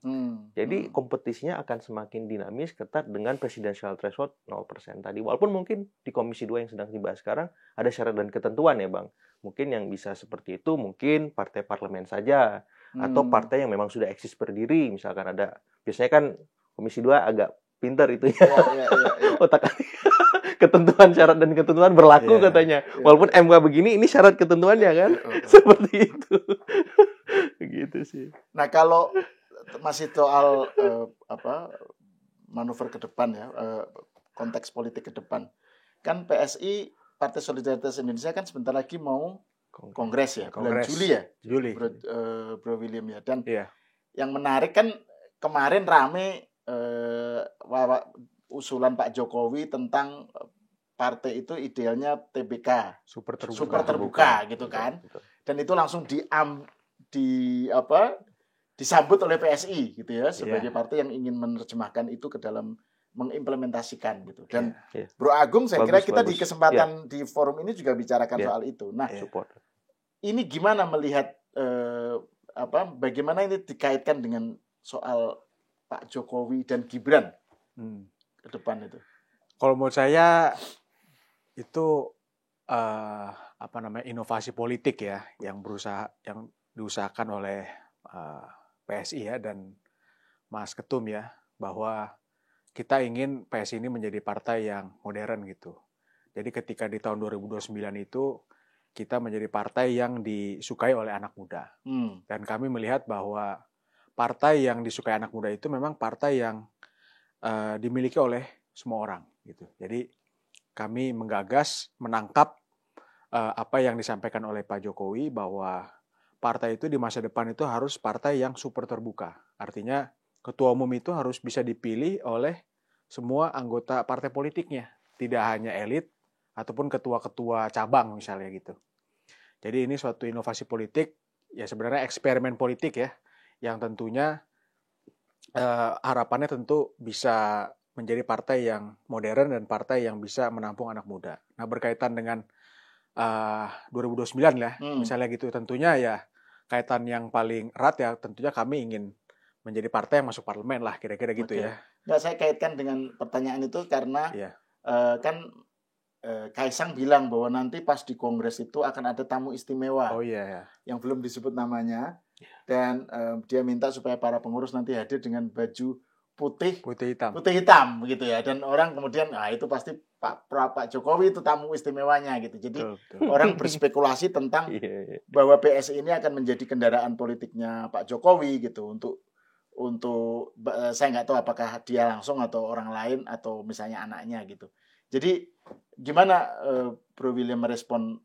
[SPEAKER 3] Jadi kompetisinya akan semakin dinamis, ketat dengan presidential threshold 0% tadi. Walaupun mungkin di Komisi 2 yang sedang dibahas sekarang ada syarat dan ketentuan ya Bang. Mungkin yang bisa seperti itu mungkin partai parlemen saja, atau partai yang memang sudah eksis berdiri. Misalkan ada, biasanya kan Komisi 2 agak pintar itu ya. Otak ketentuan syarat dan ketentuan berlaku katanya. Walaupun MK begini, ini syarat ketentuannya kan. Seperti itu. Gitu sih.
[SPEAKER 1] Nah, kalau masih soal manuver ke depan ya, konteks politik ke depan. Kan PSI, Partai Solidaritas Indonesia kan sebentar lagi mau kongres ya, bulan Juli ya. Bro William ya. Dan yang menarik kan kemarin rame usulan Pak Jokowi tentang partai itu idealnya TBK, super terbuka gitu kan. Dan itu langsung disambut oleh PSI gitu ya, sebagai partai yang ingin menerjemahkan itu ke dalam mengimplementasikan gitu. Dan Bro Agung, saya kira kita di kesempatan di forum ini juga bicarakan soal itu. Nah, ini gimana melihat bagaimana ini dikaitkan dengan soal Pak Jokowi dan Gibran ke depan itu?
[SPEAKER 2] Kalau menurut saya itu inovasi politik ya yang diusahakan oleh PSI ya dan Mas Ketum ya, bahwa kita ingin PSI ini menjadi partai yang modern gitu. Jadi ketika di tahun 2029 itu kita menjadi partai yang disukai oleh anak muda. Dan kami melihat bahwa partai yang disukai anak muda itu memang partai yang dimiliki oleh semua orang gitu. Jadi kami menggagas, menangkap apa yang disampaikan oleh Pak Jokowi bahwa partai itu di masa depan itu harus partai yang super terbuka. Artinya ketua umum itu harus bisa dipilih oleh semua anggota partai politiknya, tidak hanya elit ataupun ketua-ketua cabang misalnya gitu. Jadi ini suatu inovasi politik, ya sebenarnya eksperimen politik ya, yang tentunya harapannya tentu bisa menjadi partai yang modern dan partai yang bisa menampung anak muda. Nah, berkaitan dengan 2029 ya, misalnya gitu, tentunya ya kaitan yang paling erat ya tentunya kami ingin menjadi partai yang masuk parlemen lah, kira-kira gitu ya.
[SPEAKER 1] Nggak, saya kaitkan dengan pertanyaan itu karena Kaisang bilang bahwa nanti pas di Kongres itu akan ada tamu istimewa yang belum disebut namanya, dan dia minta supaya para pengurus nanti hadir dengan baju putih hitam gitu ya, dan orang kemudian itu pasti Pak Jokowi itu tamu istimewanya gitu. Jadi orang berspekulasi tentang bahwa PSI ini akan menjadi kendaraan politiknya Pak Jokowi gitu untuk saya nggak tahu apakah dia langsung atau orang lain atau misalnya anaknya gitu. Jadi gimana Bro William merespon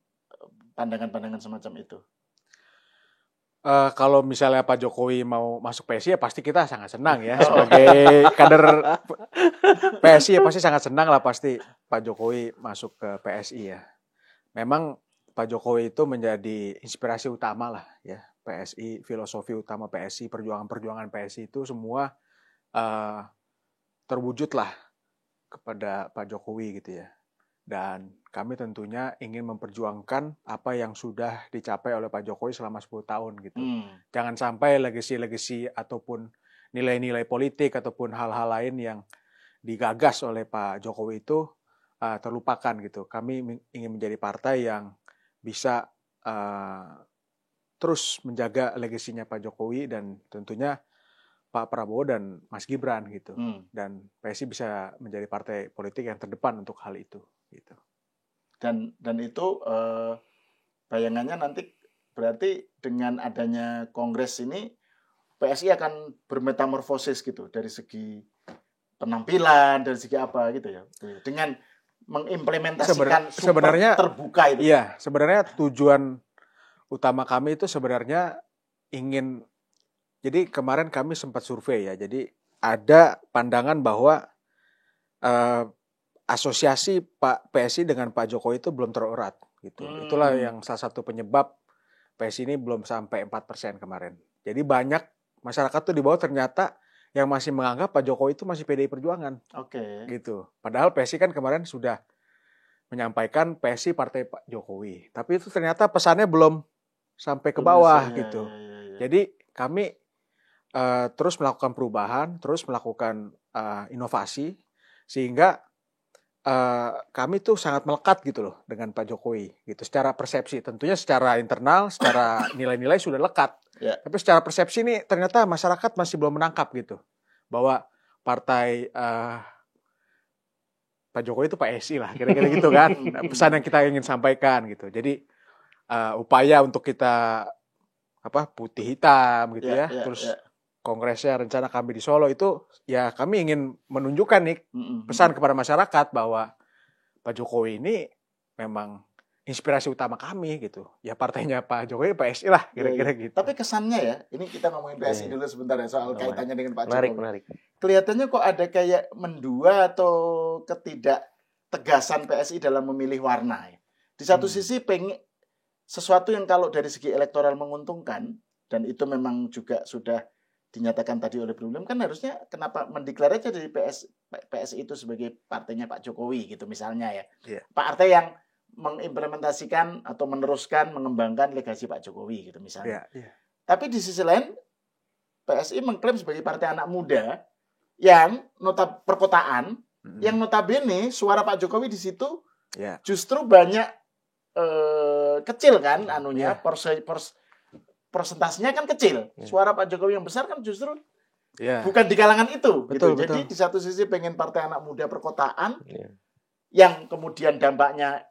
[SPEAKER 1] pandangan-pandangan semacam itu?
[SPEAKER 2] Kalau misalnya Pak Jokowi mau masuk PSI ya pasti kita sangat senang ya. Sebagai kader PSI ya pasti sangat senang lah pasti Pak Jokowi masuk ke PSI ya. Memang Pak Jokowi itu menjadi inspirasi utama lah ya. PSI, filosofi utama PSI, perjuangan PSI itu semua terwujud lah kepada Pak Jokowi gitu ya. Dan kami tentunya ingin memperjuangkan apa yang sudah dicapai oleh Pak Jokowi selama 10 tahun gitu. Jangan sampai legasi-legasi ataupun nilai-nilai politik ataupun hal-hal lain yang digagas oleh Pak Jokowi itu terlupakan gitu. Kami ingin menjadi partai yang bisa terus menjaga legasinya Pak Jokowi dan tentunya Pak Prabowo dan Mas Gibran gitu. Dan PSI bisa menjadi partai politik yang terdepan untuk hal itu gitu.
[SPEAKER 1] Dan itu bayangannya nanti berarti dengan adanya kongres ini PSI akan bermetamorfosis gitu dari segi penampilan, dari segi apa gitu ya. Dengan mengimplementasikan
[SPEAKER 2] sebenarnya
[SPEAKER 1] terbuka itu.
[SPEAKER 2] Iya, sebenarnya tujuan utama kami itu sebenarnya ingin, jadi kemarin kami sempat survei ya. Jadi ada pandangan bahwa asosiasi Pak PSI dengan Pak Jokowi itu belum tererat gitu. Itulah yang salah satu penyebab PSI ini belum sampai 4% kemarin. Jadi banyak masyarakat tuh di bawah ternyata yang masih menganggap Pak Jokowi itu masih PDI Perjuangan.
[SPEAKER 1] Oke.
[SPEAKER 2] Gitu. Padahal PSI kan kemarin sudah menyampaikan PSI partai Pak Jokowi. Tapi itu ternyata pesannya belum sampai ke bawah gitu. Jadi kami terus melakukan perubahan, terus melakukan inovasi sehingga kami tuh sangat melekat gitu loh dengan Pak Jokowi gitu. Secara persepsi, tentunya secara internal, secara nilai-nilai sudah lekat. Tapi secara persepsi ini ternyata masyarakat masih belum menangkap gitu bahwa partai Pak Jokowi itu PSI lah, kira-kira gitu kan. Pesan yang kita ingin sampaikan gitu. Jadi upaya untuk kita putih hitam gitu terus kongresnya rencana kami di Solo itu ya kami ingin menunjukkan nih pesan kepada masyarakat bahwa Pak Jokowi ini memang inspirasi utama kami gitu. Ya partainya Pak Jokowi PSI lah kira-kira gitu.
[SPEAKER 1] Tapi kesannya ya, ini kita ngomongin PSI dulu sebentar ya soal kaitannya dengan Pak Jokowi.
[SPEAKER 3] Menarik.
[SPEAKER 1] Kelihatannya kok ada kayak mendua atau ketidaktegasan PSI dalam memilih warna ya. Di satu sisi pengen sesuatu yang kalau dari segi elektoral menguntungkan dan itu memang juga sudah dinyatakan tadi oleh Bro William, kan harusnya kenapa mendeklar aja dari PSI itu sebagai partainya Pak Jokowi gitu misalnya ya. Partai yang mengimplementasikan atau meneruskan mengembangkan legasi Pak Jokowi gitu misalnya. Tapi di sisi lain PSI mengklaim sebagai partai anak muda yang perkotaan yang notabene suara Pak Jokowi di situ justru banyak kecil kan persentasenya kan kecil. Suara Pak Jokowi yang besar kan justru bukan di kalangan itu.
[SPEAKER 2] Betul,
[SPEAKER 1] gitu. Jadi di satu sisi pengen partai anak muda perkotaan yang kemudian dampaknya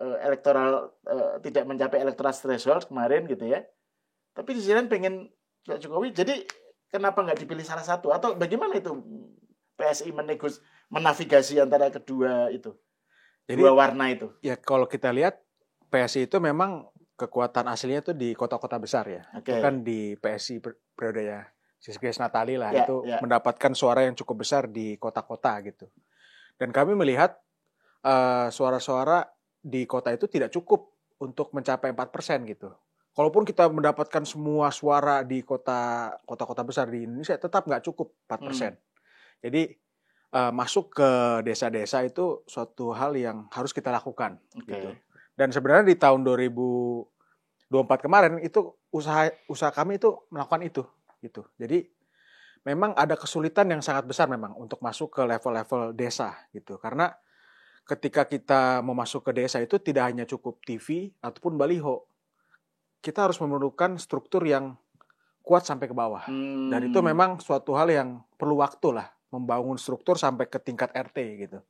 [SPEAKER 1] elektoral tidak mencapai electoral threshold kemarin gitu ya. Tapi di sisi lain pengen Pak Jokowi. Jadi kenapa nggak dipilih salah satu? Atau bagaimana itu PSI menavigasi antara kedua itu? Dua warna itu. Ya
[SPEAKER 2] kalau kita lihat PSI itu memang kekuatan aslinya itu di kota-kota besar ya. Itu kan di PSI periode ya Grace Natali lah itu mendapatkan suara yang cukup besar di kota-kota gitu. Dan kami melihat suara-suara di kota itu tidak cukup untuk mencapai 4% gitu. Kalaupun kita mendapatkan semua suara di kota-kota besar di Indonesia tetap nggak cukup 4%. Jadi masuk ke desa-desa itu suatu hal yang harus kita lakukan gitu. Dan sebenarnya di tahun 2024 kemarin itu usaha kami itu melakukan itu gitu. Jadi memang ada kesulitan yang sangat besar memang untuk masuk ke level-level desa gitu. Karena ketika kita mau masuk ke desa itu tidak hanya cukup TV ataupun baliho. Kita harus memerlukan struktur yang kuat sampai ke bawah. Dan itu memang suatu hal yang perlu waktu lah membangun struktur sampai ke tingkat RT gitu.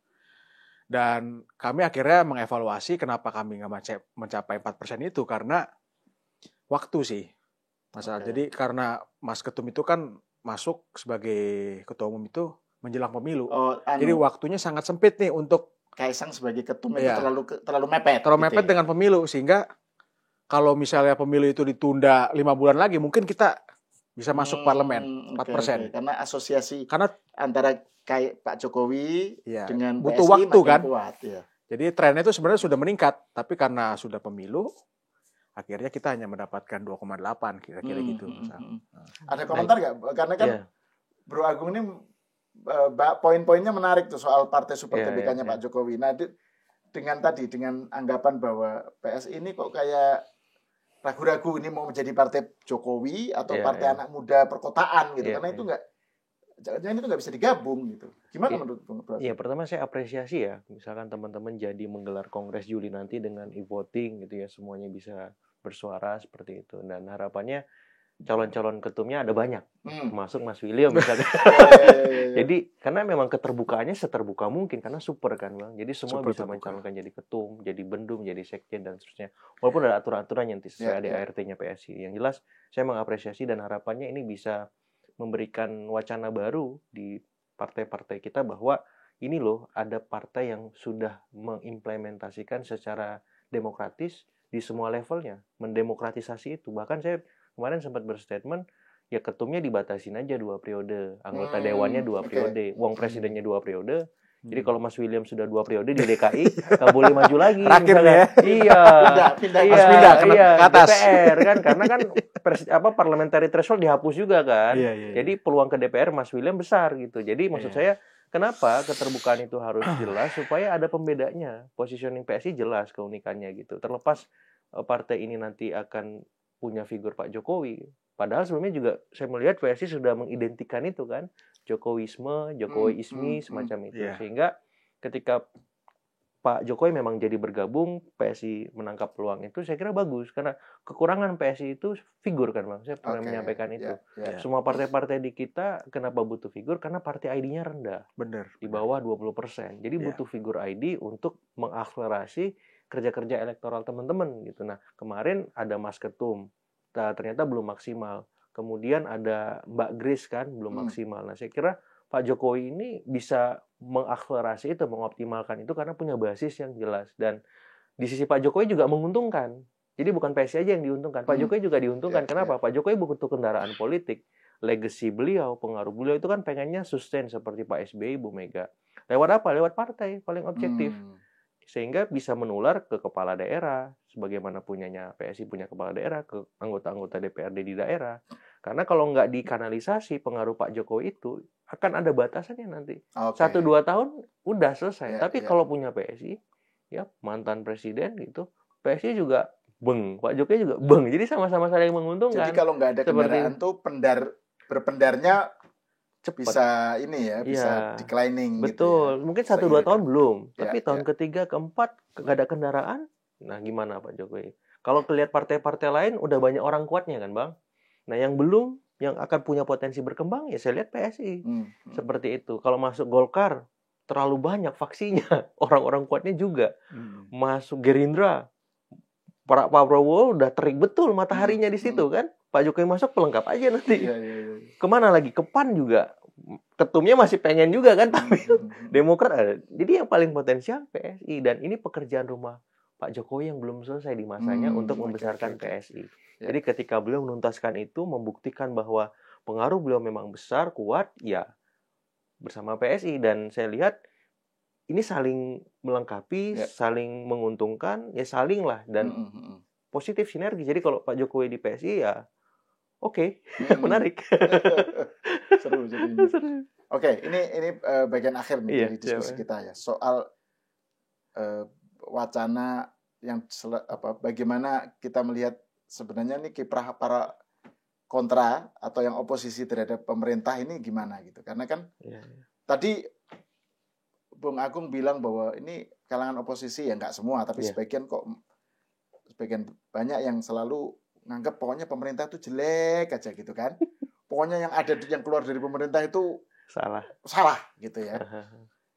[SPEAKER 2] Dan kami akhirnya mengevaluasi kenapa kami nggak mencapai 4% itu karena waktu sih masalah. Jadi karena Mas Ketum itu kan masuk sebagai ketua umum itu menjelang pemilu. Jadi waktunya sangat sempit nih untuk
[SPEAKER 1] Kaisang sebagai ketum itu terlalu mepet.
[SPEAKER 2] Terlalu mepet dengan pemilu sehingga kalau misalnya pemilu itu ditunda 5 bulan lagi mungkin kita bisa masuk parlemen 4%.
[SPEAKER 1] Karena asosiasi antara kayak Pak Jokowi dengan
[SPEAKER 2] butuh
[SPEAKER 1] PSI
[SPEAKER 2] waktu kan.
[SPEAKER 1] Kuat,
[SPEAKER 2] Jadi trennya itu sebenarnya sudah meningkat, tapi karena sudah pemilu, akhirnya kita hanya mendapatkan 2,8 kira-kira gitu.
[SPEAKER 1] Ada komentar nggak? Karena kan Bro Agung ini poin-poinnya menarik tuh soal partai super TBK-nya Pak Jokowi. Nah, dengan anggapan bahwa PSI ini kok kayak ragu-ragu ini mau menjadi partai Jokowi atau partai anak muda perkotaan gitu. Karena itu jangan itu nggak bisa digabung gitu. Gimana menurut Bung?
[SPEAKER 3] Iya, pertama saya apresiasi ya, misalkan teman-teman jadi menggelar Kongres Juli nanti dengan e-voting gitu ya, semuanya bisa bersuara seperti itu. Dan harapannya calon-calon ketumnya ada banyak, termasuk Mas William misalnya. Jadi karena memang keterbukaannya seterbuka mungkin karena super kan Bang. Jadi semua bisa mencalonkan jadi ketum, jadi bendum, jadi sekjen dan seterusnya. Walaupun ada aturan-aturan yang sesuai ADART-nya PSI. Yang jelas saya mengapresiasi dan harapannya ini bisa memberikan wacana baru di partai-partai kita bahwa ini loh ada partai yang sudah mengimplementasikan secara demokratis di semua levelnya, mendemokratisasi itu. Bahkan saya kemarin sempat berstatement ya ketumnya dibatasin aja 2 periode, anggota dewannya 2 periode, uang presidennya 2 periode, Jadi kalau Mas William sudah 2 periode di DKI, nggak boleh maju lagi.
[SPEAKER 2] Terakhir
[SPEAKER 3] misalkan.
[SPEAKER 2] ya.
[SPEAKER 3] Iya.
[SPEAKER 1] Pindah,
[SPEAKER 3] Iya,
[SPEAKER 2] ke atas.
[SPEAKER 3] DPR kan, karena kan parliamentary threshold dihapus juga kan.
[SPEAKER 2] Iya.
[SPEAKER 3] Jadi peluang ke DPR Mas William besar gitu. Jadi maksud saya, kenapa keterbukaan itu harus jelas supaya ada pembedanya. Positioning PSI jelas keunikannya gitu. Terlepas partai ini nanti akan punya figur Pak Jokowi. Padahal sebelumnya juga saya melihat PSI sudah mengidentikan itu kan. Jokowisme, Jokowiisme, semacam itu.
[SPEAKER 2] Yeah.
[SPEAKER 3] Sehingga ketika Pak Jokowi memang jadi bergabung, PSI menangkap peluang itu, saya kira bagus. Karena kekurangan PSI itu figur kan Bang. Saya pernah menyampaikan itu. Semua partai-partai di kita kenapa butuh figur? Karena partai ID-nya rendah.
[SPEAKER 2] Benar.
[SPEAKER 3] Di bawah 20%. Jadi butuh figur ID untuk mengakselerasi kerja-kerja elektoral teman-teman gitu. Nah, kemarin ada Mas Ketum. Ternyata belum maksimal. Kemudian ada Mbak Grace kan, belum maksimal. Nah, saya kira Pak Jokowi ini bisa mengakselerasi itu, mengoptimalkan itu karena punya basis yang jelas. Dan di sisi Pak Jokowi juga menguntungkan. Jadi bukan PSI aja yang diuntungkan. Pak Jokowi juga diuntungkan. Kenapa? Pak Jokowi butuh kendaraan politik. Legacy beliau, pengaruh beliau itu kan pengennya sustain seperti Pak SBY, Bu Mega. Lewat apa? Lewat partai, paling objektif. Sehingga bisa menular ke kepala daerah, sebagaimana punyanya PSI punya kepala daerah, ke anggota-anggota DPRD di daerah. Karena kalau nggak dikanalisasi pengaruh Pak Jokowi itu, akan ada batasannya nanti. 1-2 tahun udah selesai. Tapi kalau punya PSI, ya mantan presiden gitu, PSI juga beng, Pak Jokowi juga beng. Jadi sama-sama saling menguntungkan.
[SPEAKER 1] Jadi kalau nggak ada kendaraan tuh berpendarnya cepat. Bisa ini ya, bisa declining.
[SPEAKER 3] Betul,
[SPEAKER 1] gitu ya.
[SPEAKER 3] Mungkin 1-2 tahun belum, tapi tahun ketiga, keempat nggak ada kendaraan, nah gimana Pak Jokowi? Kalau kelihatan partai-partai lain udah banyak orang kuatnya kan Bang. Nah yang belum, yang akan punya potensi berkembang ya saya lihat PSI. Seperti itu. Kalau masuk Golkar terlalu banyak faksinya, orang-orang kuatnya juga. Masuk Gerindra, Pak Prabowo udah terik betul mataharinya di situ kan. Pak Jokowi masuk pelengkap aja nanti. Kemana lagi? Ke PAN juga. Ketumnya masih pengen juga kan. Tapi Demokrat ada. Jadi yang paling potensial PSI. Dan ini pekerjaan rumah Pak Jokowi yang belum selesai di masanya untuk membesarkan PSI. Jadi ketika beliau menuntaskan itu, membuktikan bahwa pengaruh beliau memang besar, kuat, ya bersama PSI. Dan saya lihat ini saling melengkapi, saling menguntungkan, ya saling lah. Dan positif sinergi. Jadi kalau Pak Jokowi di PSI ya oke, menarik.
[SPEAKER 1] Seru jadinya. Oke, ini bagian akhir nih dari diskusi kita ya. Soal wacana yang bagaimana kita melihat sebenarnya nih kiprah para kontra atau yang oposisi terhadap pemerintah ini gimana gitu. Karena kan tadi Bung Agung bilang bahwa ini kalangan oposisi ya nggak semua, tapi sebagian banyak yang selalu nganggap pokoknya pemerintah itu jelek aja gitu kan. Pokoknya yang keluar dari pemerintah itu salah gitu ya.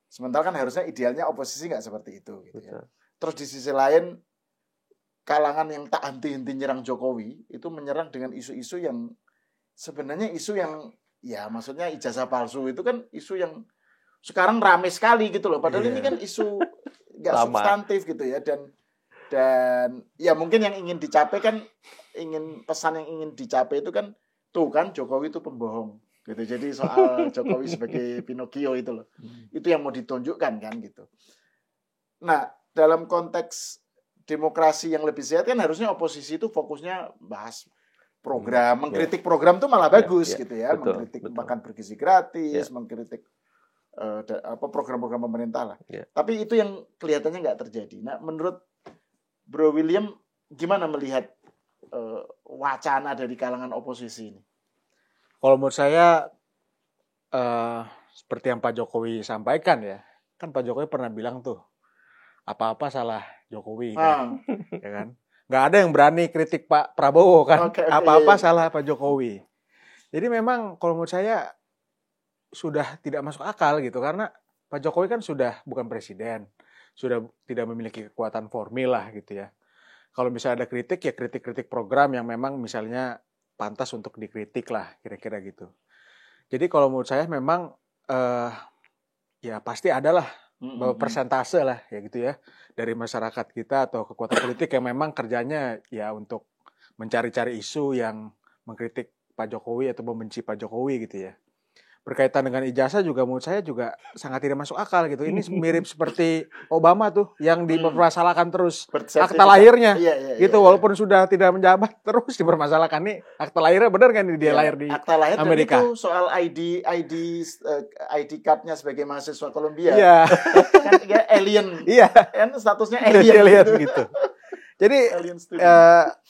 [SPEAKER 1] Sementara kan harusnya idealnya oposisi nggak seperti itu gitu ya. Terus di sisi lain kalangan yang tak henti-henti nyerang Jokowi itu menyerang dengan isu-isu yang sebenarnya isu yang ya maksudnya ijazah palsu itu kan isu yang sekarang ramai sekali gitu loh. Padahal ini kan isu nggak substantif gitu ya. Dan ya mungkin yang ingin dicapai kan, pesan yang ingin dicapai itu kan, tuh kan Jokowi itu pembohong gitu. Jadi soal Jokowi sebagai Pinocchio itu loh. Itu yang mau ditunjukkan kan gitu. Nah, dalam konteks demokrasi yang lebih sehat kan harusnya oposisi itu fokusnya bahas program, mengkritik program tuh malah bagus gitu ya. Mengkritik makan bergizi gratis, mengkritik program-program pemerintah lah. Tapi itu yang kelihatannya nggak terjadi. Nah, menurut Bro William, gimana melihat wacana dari kalangan oposisi ini?
[SPEAKER 2] Kalau menurut saya, seperti yang Pak Jokowi sampaikan ya, kan Pak Jokowi pernah bilang tuh, apa-apa salah Jokowi kan, ya kan? Nggak ada yang berani kritik Pak Prabowo kan, apa-apa salah Pak Jokowi. Jadi memang kalau menurut saya sudah tidak masuk akal gitu, karena Pak Jokowi kan sudah bukan presiden, sudah tidak memiliki kekuatan formil lah gitu ya. Kalau misalnya ada kritik ya kritik-kritik program yang memang misalnya pantas untuk dikritik lah kira-kira gitu. Jadi kalau menurut saya memang ya pasti adalah persentase lah ya gitu ya dari masyarakat kita atau kekuatan politik yang memang kerjanya ya untuk mencari-cari isu yang mengkritik Pak Jokowi atau membenci Pak Jokowi gitu ya. berkaitan dengan ijazah juga menurut saya juga sangat tidak masuk akal gitu. Ini mirip seperti Obama tuh yang dipermasalahkan terus akta lahirnya gitu, walaupun sudah tidak menjabat terus dipermasalahkan nih akta lahirnya benar kan dia lahir di
[SPEAKER 1] akta lahir
[SPEAKER 2] Amerika.
[SPEAKER 1] Itu soal ID card-nya sebagai mahasiswa Kolombia.
[SPEAKER 2] Iya.
[SPEAKER 1] Kan dia alien.
[SPEAKER 2] Iya.
[SPEAKER 1] Kan statusnya alien
[SPEAKER 2] gitu. Jadi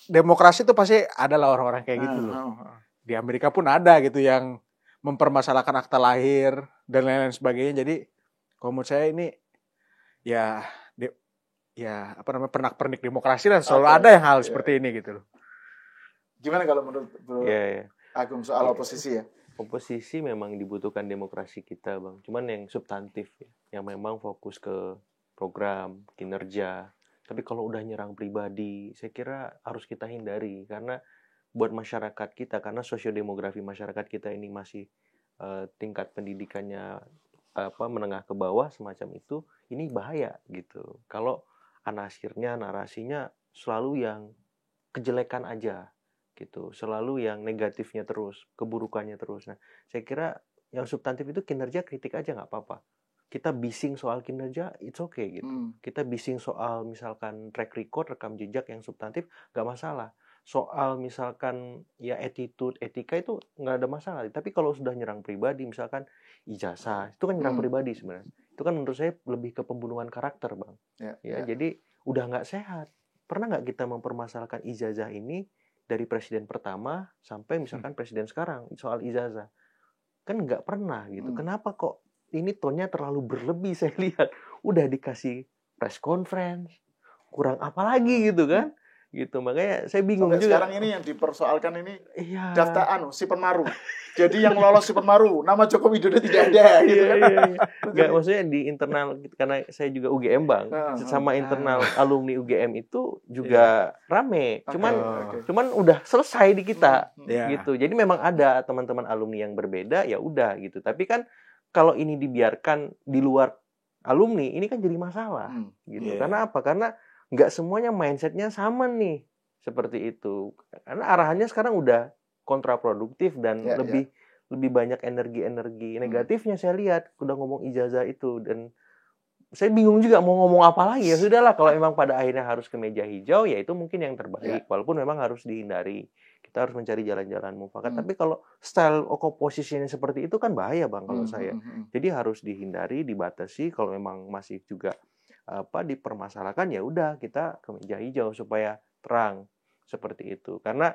[SPEAKER 2] demokrasi itu pasti adalah orang-orang kayak gitu loh. Di Amerika pun ada gitu yang mempermasalahkan akta lahir dan lain-lain sebagainya. Jadi kalau menurut saya ini ya pernak-pernik demokrasi lah, selalu ada yang hal seperti ini gitu loh.
[SPEAKER 1] Gimana kalau menurut Bro Agung soal oposisi ya?
[SPEAKER 3] Oposisi memang dibutuhkan demokrasi kita, Bang. Cuman yang substantif ya, yang memang fokus ke program, kinerja. Tapi kalau udah nyerang pribadi, saya kira harus kita hindari karena buat masyarakat kita, karena sosiodemografi masyarakat kita ini masih tingkat pendidikannya menengah ke bawah semacam itu, ini bahaya gitu. Kalau narasinya selalu yang kejelekan aja gitu, selalu yang negatifnya terus, keburukannya terus. Nah, saya kira yang substantif itu kinerja kritik aja nggak apa-apa. Kita bising soal kinerja, it's okay gitu. Kita bising soal misalkan track record, rekam jejak yang substantif, nggak masalah. Soal misalkan ya attitude, etika itu nggak ada masalah. Tapi kalau sudah nyerang pribadi, misalkan ijazah, itu kan nyerang pribadi sebenarnya. Itu kan menurut saya lebih ke pembunuhan karakter, Bang. Jadi udah nggak sehat. Pernah nggak kita mempermasalahkan ijazah ini dari presiden pertama sampai misalkan presiden sekarang soal ijazah? Kan nggak pernah gitu. Kenapa kok ini tone-nya terlalu berlebih saya lihat. Udah dikasih press conference, kurang apa lagi gitu kan? Gitu, makanya saya bingung
[SPEAKER 1] sampai
[SPEAKER 3] juga.
[SPEAKER 1] Sekarang ini yang dipersoalkan ini daftar si Penmaru. Jadi yang lolos si Penmaru, nama Joko Widodo tidak ada gitu kan.
[SPEAKER 3] Enggak, maksudnya di internal, karena saya juga UGM, Bang. Sama internal alumni UGM itu juga rame. Cuman udah selesai di kita gitu. Jadi memang ada teman-teman alumni yang berbeda, ya udah gitu. Tapi kan kalau ini dibiarkan di luar alumni, ini kan jadi masalah gitu. Karena apa? Karena nggak semuanya mindsetnya sama nih seperti itu, karena arahannya sekarang udah kontraproduktif dan lebih banyak energi negatifnya. Saya lihat udah ngomong ijazah itu, dan saya bingung juga mau ngomong apa lagi. Ya sudahlah, kalau memang pada akhirnya harus ke meja hijau, ya itu mungkin yang terbaik, walaupun memang harus dihindari. Kita harus mencari jalan-jalan mufakat. Tapi kalau style oposisinya seperti itu kan bahaya, Bang, kalau saya. Jadi harus dihindari, dibatasi. Kalau memang masih juga dipermasalahkan, ya udah kita ke meja hijau supaya terang seperti itu. Karena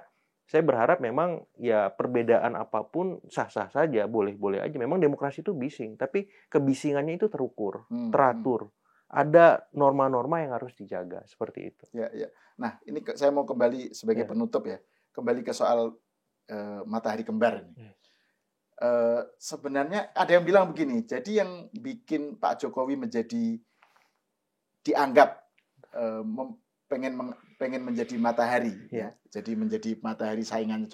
[SPEAKER 3] saya berharap memang ya perbedaan apapun sah-sah saja, boleh-boleh aja. Memang demokrasi itu bising, tapi kebisingannya itu terukur, teratur. Ada norma-norma yang harus dijaga seperti itu.
[SPEAKER 1] Nah, ini saya mau kembali sebagai penutup ya. Kembali ke soal matahari kembar ini. Sebenarnya ada yang bilang begini, jadi yang bikin Pak Jokowi menjadi dianggap pengen menjadi matahari ya. Jadi menjadi matahari saingannya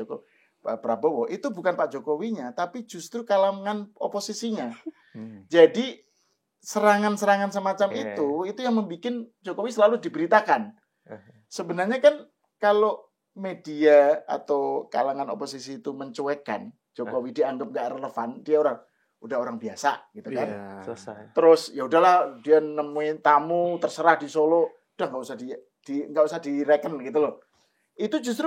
[SPEAKER 1] Pak Prabowo, itu bukan Pak Jokowinya, tapi justru kalangan oposisinya. Jadi serangan-serangan semacam itu yang membuat Jokowi selalu diberitakan. Sebenarnya kan kalau media atau kalangan oposisi itu mencuekkan Jokowi, dianggap nggak relevan, dia udah orang biasa gitu kan.
[SPEAKER 3] Selesai.
[SPEAKER 1] Terus ya udahlah, dia nemuin tamu terserah di Solo, udah nggak usah direken gitu loh. Itu justru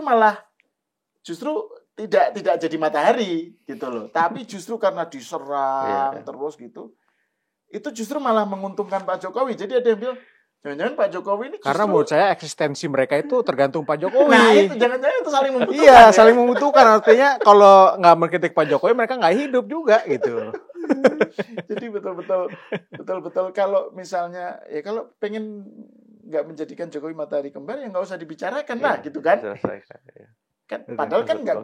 [SPEAKER 1] tidak jadi matahari gitu loh. Tapi justru karena diserang terus gitu, itu justru malah menguntungkan Pak Jokowi. Jadi ada yang bilang, jangan-jangan Pak Jokowi ini justru...
[SPEAKER 2] Karena menurut saya eksistensi mereka itu tergantung Pak Jokowi.
[SPEAKER 1] Nah itu jangan-jangan itu saling membutuhkan.
[SPEAKER 2] Iya, saling membutuhkan. Artinya kalau nggak mengkritik Pak Jokowi, mereka nggak hidup juga gitu.
[SPEAKER 1] Jadi betul-betul kalau misalnya ya kalau pengen nggak menjadikan Jokowi matahari kembar, ya nggak usah dibicarakan lah gitu kan. Kan padahal kan nggak,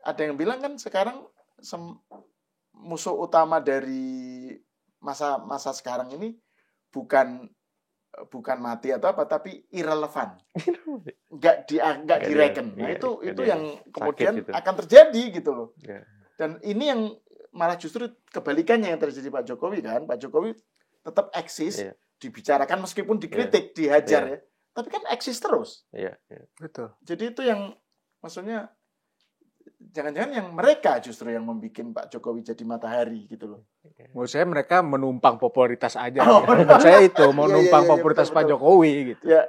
[SPEAKER 1] ada yang bilang kan sekarang musuh utama dari masa sekarang ini bukan mati atau apa, tapi irrelevan, nggak direken. Nah itu yang kemudian akan terjadi gitu loh. Dan ini yang malah justru kebalikannya yang terjadi Pak Jokowi kan. Pak Jokowi tetap eksis, dibicarakan meskipun dikritik, dihajar ya, tapi kan eksis terus.
[SPEAKER 2] Betul.
[SPEAKER 1] Jadi itu yang maksudnya jangan-jangan yang mereka justru yang membuat Pak Jokowi jadi matahari gitu loh.
[SPEAKER 2] Menurut saya mereka menumpang popularitas aja. Menurut saya itu mau numpang popularitas Pak Jokowi gitu.
[SPEAKER 1] Ya.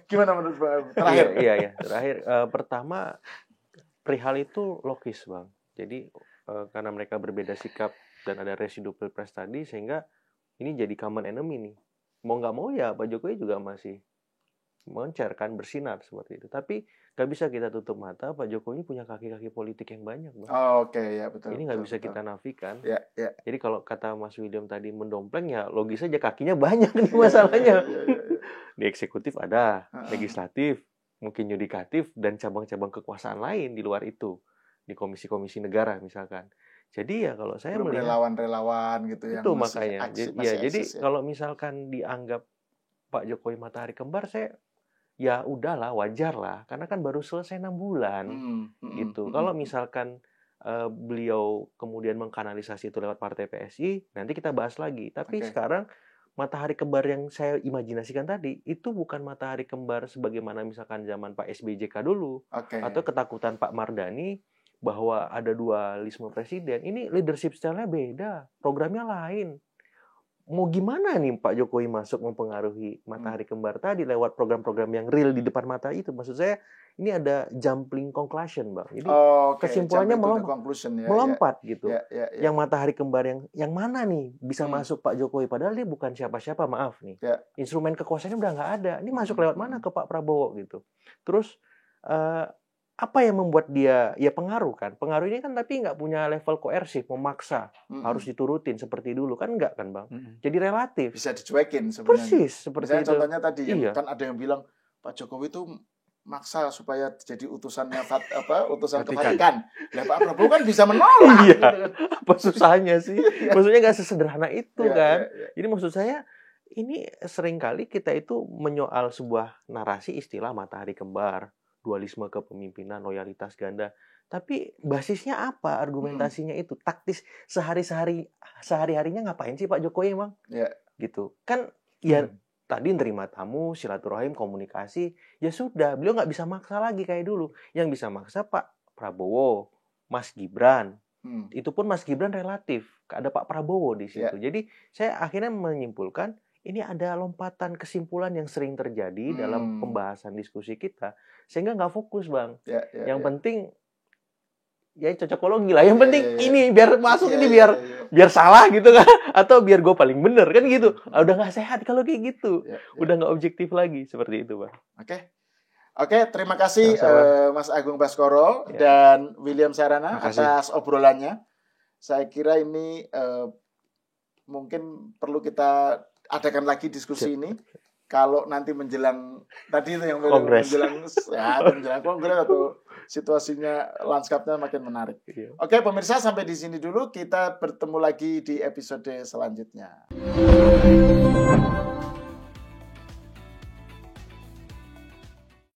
[SPEAKER 1] Gimana menurut Bang? Terakhir.
[SPEAKER 3] Iya. Terakhir, pertama perihal itu logis, Bang. Jadi karena mereka berbeda sikap dan ada residu pilpres tadi, sehingga ini jadi common enemy nih. Mau nggak mau ya Pak Jokowi juga masih mencerkan bersinar seperti itu. Tapi nggak bisa kita tutup mata, Pak Jokowi punya kaki-kaki politik yang banyak, Bang.
[SPEAKER 1] Oke, ya betul.
[SPEAKER 3] Ini nggak bisa kita nafikan.
[SPEAKER 1] Ya.
[SPEAKER 3] Jadi kalau kata Mas William tadi mendompleng, ya logis aja kakinya banyak nih masalahnya. Di eksekutif ada, legislatif, mungkin yudikatif, dan cabang-cabang kekuasaan lain di luar itu. Di komisi-komisi negara misalkan. Jadi ya kalau saya melihat
[SPEAKER 1] relawan-relawan gitu yang
[SPEAKER 3] itu makanya. Jadi
[SPEAKER 1] ya.
[SPEAKER 3] kalau misalkan dianggap Pak Jokowi matahari kembar, saya ya udahlah, wajar lah, karena kan baru selesai 6 bulan gitu. Kalau misalkan beliau kemudian mengkanalisasi itu lewat partai PSI, nanti kita bahas lagi. Tapi sekarang matahari kembar yang saya imajinasikan tadi itu bukan matahari kembar sebagaimana misalkan zaman Pak SBY-JK dulu, atau ketakutan Pak Mardhani bahwa ada dualisme presiden. Ini leadership style-nya beda, programnya lain. Mau gimana nih Pak Jokowi masuk mempengaruhi matahari kembar tadi lewat program-program yang real di depan mata itu? Maksud saya ini ada jumping conclusion, Bang. Jadi kesimpulannya melompat gitu. Yang matahari kembar yang mana nih bisa masuk Pak Jokowi? Padahal dia bukan siapa-siapa, maaf nih. Instrumen kekuasaannya udah nggak ada. Ini masuk lewat mana ke Pak Prabowo gitu. Terus apa yang membuat dia ya pengaruh kan? Pengaruh ini kan tapi nggak punya level koersif, memaksa harus diturutin seperti dulu kan, nggak kan, Bang? Jadi relatif.
[SPEAKER 1] Bisa dicuekin sebenarnya.
[SPEAKER 3] Persis seperti
[SPEAKER 1] misalnya
[SPEAKER 3] itu.
[SPEAKER 1] Contohnya tadi kan ada yang bilang Pak Jokowi itu maksa supaya jadi utusannya utusan ke Vatikan. Lah Pak Prabowo kan bisa menolak.
[SPEAKER 3] Iya. Apa susahnya sih? Maksudnya nggak sesederhana itu kan. Jadi maksud saya ini seringkali kita itu menyoal sebuah narasi istilah matahari kembar, dualisme kepemimpinan, loyalitas ganda. Tapi basisnya apa? Argumentasinya itu taktis sehari-harinya ngapain sih Pak Jokowi emang? Gitu. Kan ya tadi nerima tamu, silaturahim, komunikasi, ya sudah, beliau nggak bisa maksa lagi kayak dulu. Yang bisa maksa Pak Prabowo, Mas Gibran. Itu pun Mas Gibran relatif, ada Pak Prabowo di situ. Jadi saya akhirnya menyimpulkan ini ada lompatan kesimpulan yang sering terjadi dalam pembahasan diskusi kita, sehingga nggak fokus, Bang. Yang penting ya cocokologi lah. Yang penting ini biar masuk, ini biar salah gitu kan, atau biar gue paling bener kan gitu. Udah nggak sehat kalau kayak gitu. Udah nggak objektif lagi seperti itu, Bang.
[SPEAKER 1] Oke, terima kasih Mas Agung Baskoro dan William Sarana atas obrolannya. Saya kira ini mungkin perlu kita adakan lagi diskusi ini. Kalau nanti menjelang tadi itu yang menjelang kongres atau situasinya, lanskapnya makin menarik. Oke, pemirsa, sampai di sini dulu. Kita bertemu lagi di episode selanjutnya.